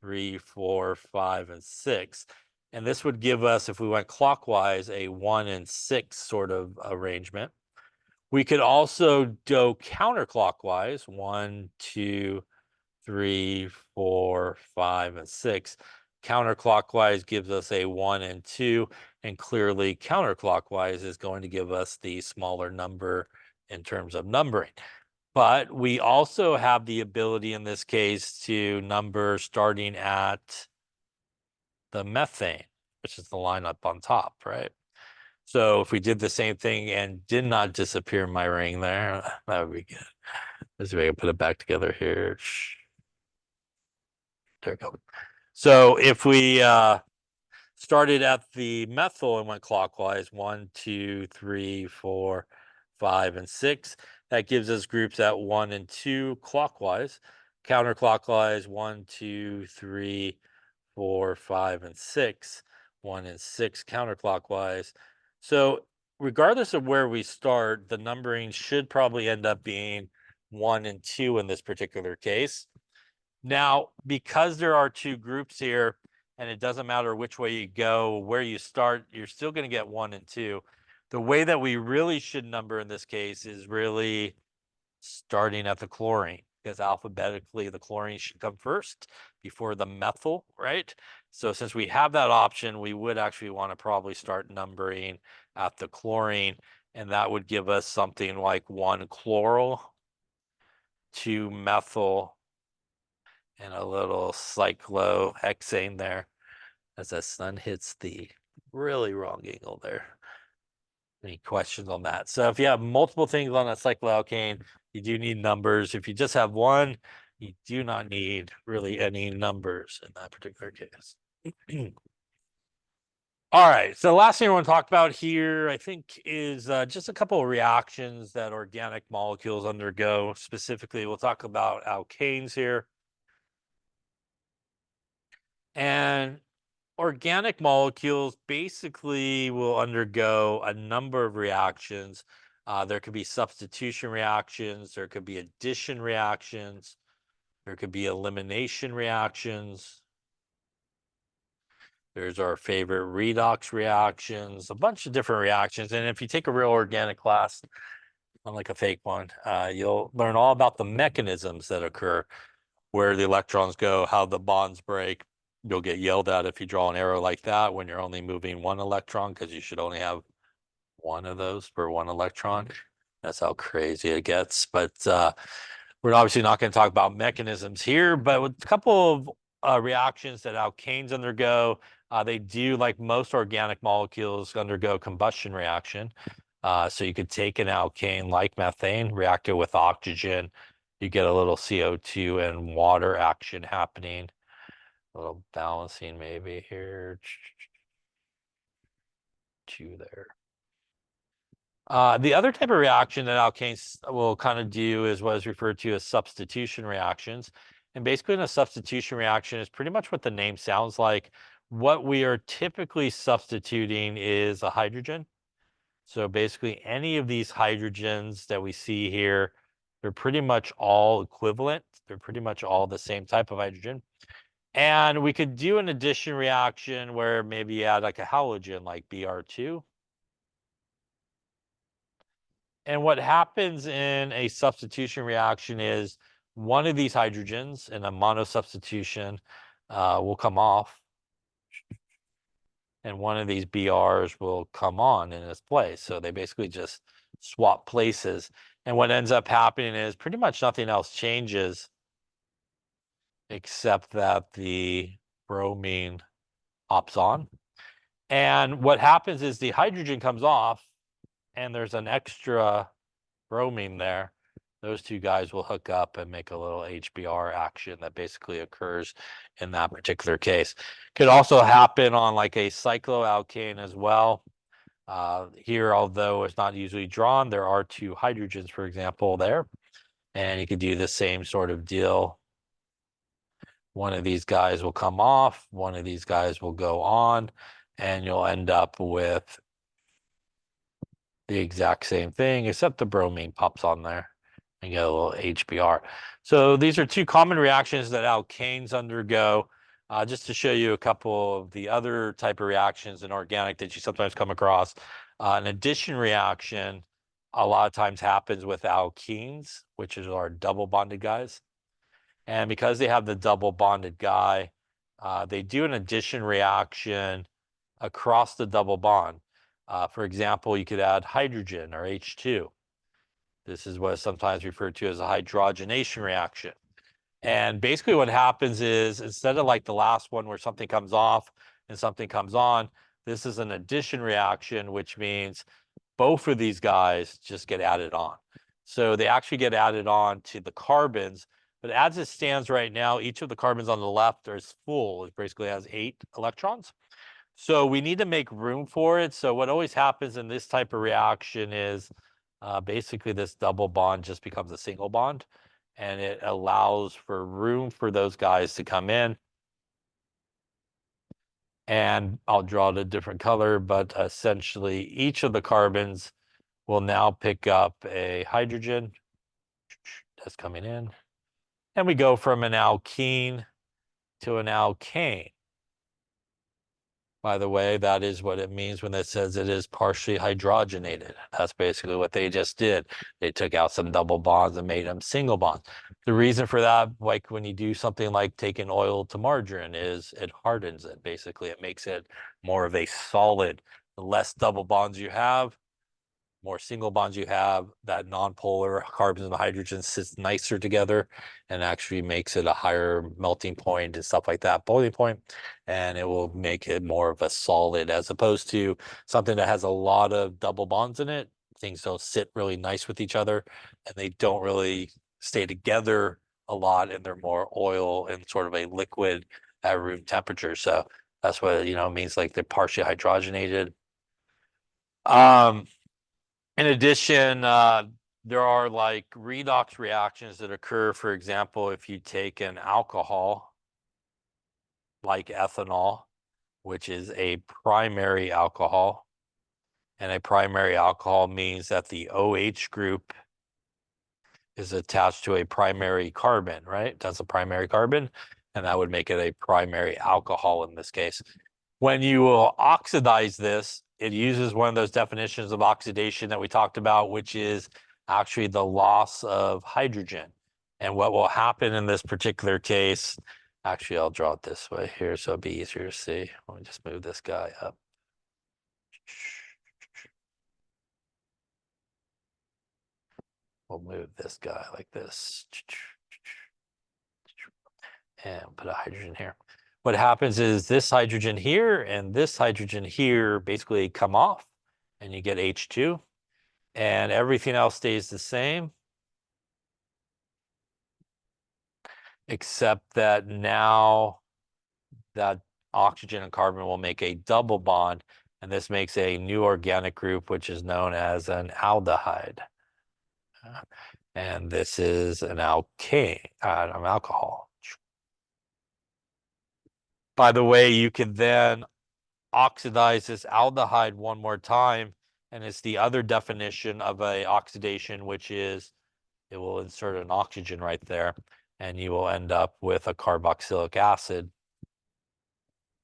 S1: 3, 4, 5, and 6. And this would give us, if we went clockwise, a 1 and 6 sort of arrangement. We could also go counterclockwise, 1, 2, 3, 4, 5, and 6. Counterclockwise gives us a 1 and 2, and clearly counterclockwise is going to give us the smaller number in terms of numbering. But we also have the ability in this case to number starting at the methane, which is the line up on top, right? So if we did the same thing and did not disappear my ring there, that would be good. Let's see if I can put it back together here. There we go. So if we started at the methyl and went clockwise, 1, 2, 3, 4, 5, and 6, that gives us groups at 1 and 2 clockwise. Counterclockwise, 1, 2, 3, 4, 5, and 6. 1 and 6 counterclockwise. So regardless of where we start, the numbering should probably end up being 1 and 2 in this particular case. Now, because there are two groups here, and it doesn't matter which way you go, where you start, you're still going to get 1 and 2. The way that we really should number in this case is really starting at the chlorine, because alphabetically the chlorine should come first before the methyl, right? So since we have that option, we would actually want to probably start numbering at the chlorine, and that would give us something like 1 chloral, 2 methyl, and a little cyclohexane there as the sun hits the really wrong angle there. Any questions on that? So if you have multiple things on a cycloalkane, you do need numbers. If you just have one, you do not need really any numbers in that particular case. All right, so the last thing I want to talk about here, I think, is just a couple of reactions that organic molecules undergo. Specifically, we'll talk about alkanes here. And organic molecules basically will undergo a number of reactions. There could be substitution reactions, there could be addition reactions, there could be elimination reactions. There's our favorite redox reactions, a bunch of different reactions. And if you take a real organic class, unlike a fake one, you'll learn all about the mechanisms that occur, where the electrons go, how the bonds break. You'll get yelled at if you draw an arrow like that when you're only moving one electron, because you should only have one of those per one electron. That's how crazy it gets. But we're obviously not going to talk about mechanisms here, but with a couple of reactions that alkanes undergo, they do, like most organic molecules, undergo combustion reaction. So you could take an alkane like methane, react it with oxygen, you get a little CO2 and water action happening. A little balancing maybe here. 2 there. The other type of reaction that alkanes will kind of do is what is referred to as substitution reactions. And basically in a substitution reaction is pretty much what the name sounds like. What we are typically substituting is a hydrogen. So basically any of these hydrogens that we see here, they're pretty much all equivalent. They're pretty much all the same type of hydrogen. And we could do an addition reaction where maybe you add like a halogen like Br2. And what happens in a substitution reaction is one of these hydrogens in a monosubstitution will come off, and one of these Brs will come on in its place. So they basically just swap places. And what ends up happening is pretty much nothing else changes except that the bromine hops on. And what happens is the hydrogen comes off and there's an extra bromine there. Those two guys will hook up and make a little HBr action that basically occurs in that particular case. Could also happen on like a cycloalkane as well. Here, although it's not usually drawn, there are 2 hydrogens, for example, there. And you could do the same sort of deal one of these guys will come off, one of these guys will go on, and you'll end up with the exact same thing, except the bromine pops on there and get a little HBr. So these are two common reactions that alkanes undergo. Just to show you a couple of the other type of reactions in organic that you sometimes come across. An addition reaction a lot of times happens with alkenes, which is our double bonded guys. And because they have the double bonded guy, they do an addition reaction across the double bond. For example, you could add hydrogen or H2. This is what is sometimes referred to as a hydrogenation reaction. And basically what happens is, instead of like the last one where something comes off and something comes on, this is an addition reaction, which means both of these guys just get added on. So they actually get added on to the carbons, but as it stands right now, each of the carbons on the left is full. It basically has 8 electrons. So we need to make room for it. So what always happens in this type of reaction is basically this double bond just becomes a single bond, and it allows for room for those guys to come in. And I'll draw it a different color, but essentially each of the carbons will now pick up a hydrogen that's coming in. And we go from an alkene to an alkane. By the way, that is what it means when it says it is partially hydrogenated. That's basically what they just did. They took out some double bonds and made them single bonds. The reason for that, like when you do something like taking oil to margarine, is it hardens it. Basically, it makes it more of a solid. The less double bonds you have, more single bonds you have, that nonpolar carbons and the hydrogen sits nicer together and actually makes it a higher melting point and stuff like that, boiling point, and it will make it more of a solid, as opposed to something that has a lot of double bonds in it. Things don't sit really nice with each other, and they don't really stay together a lot, and they're more oil and sort of a liquid at room temperature. So that's what it means, like they're partially hydrogenated. In addition, there are like redox reactions that occur. For example, if you take an alcohol like ethanol, which is a primary alcohol, and a primary alcohol means that the OH group is attached to a primary carbon, right? That's a primary carbon, and that would make it a primary alcohol in this case. When you will oxidize this, it uses one of those definitions of oxidation that we talked about, which is actually the loss of hydrogen. And what will happen in this particular case, actually, I'll draw it this way here so it'll be easier to see. Let me just move this guy up. We'll move this guy like this. And put a hydrogen here. What happens is this hydrogen here and this hydrogen here basically come off, and you get H2, and everything else stays the same, except that now that oxygen and carbon will make a double bond, and this makes a new organic group, which is known as an aldehyde. And this is an alkane, an alcohol. By the way, you can then oxidize this aldehyde one more time, and it's the other definition of a oxidation, which is it will insert an oxygen right there, and you will end up with a carboxylic acid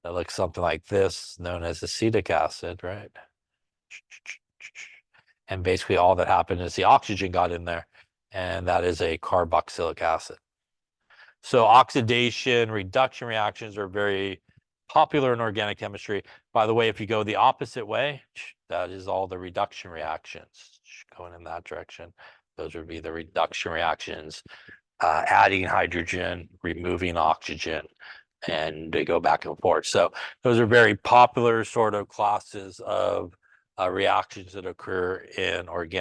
S1: that looks something like this, known as acetic acid, right? And basically all that happened is the oxygen got in there, and that is a carboxylic acid. So oxidation reduction reactions are very popular in organic chemistry. By the way, if you go the opposite way, that is all the reduction reactions going in that direction. Those would be the reduction reactions, adding hydrogen, removing oxygen, and they go back and forth. So those are very popular sort of classes of reactions that occur in organic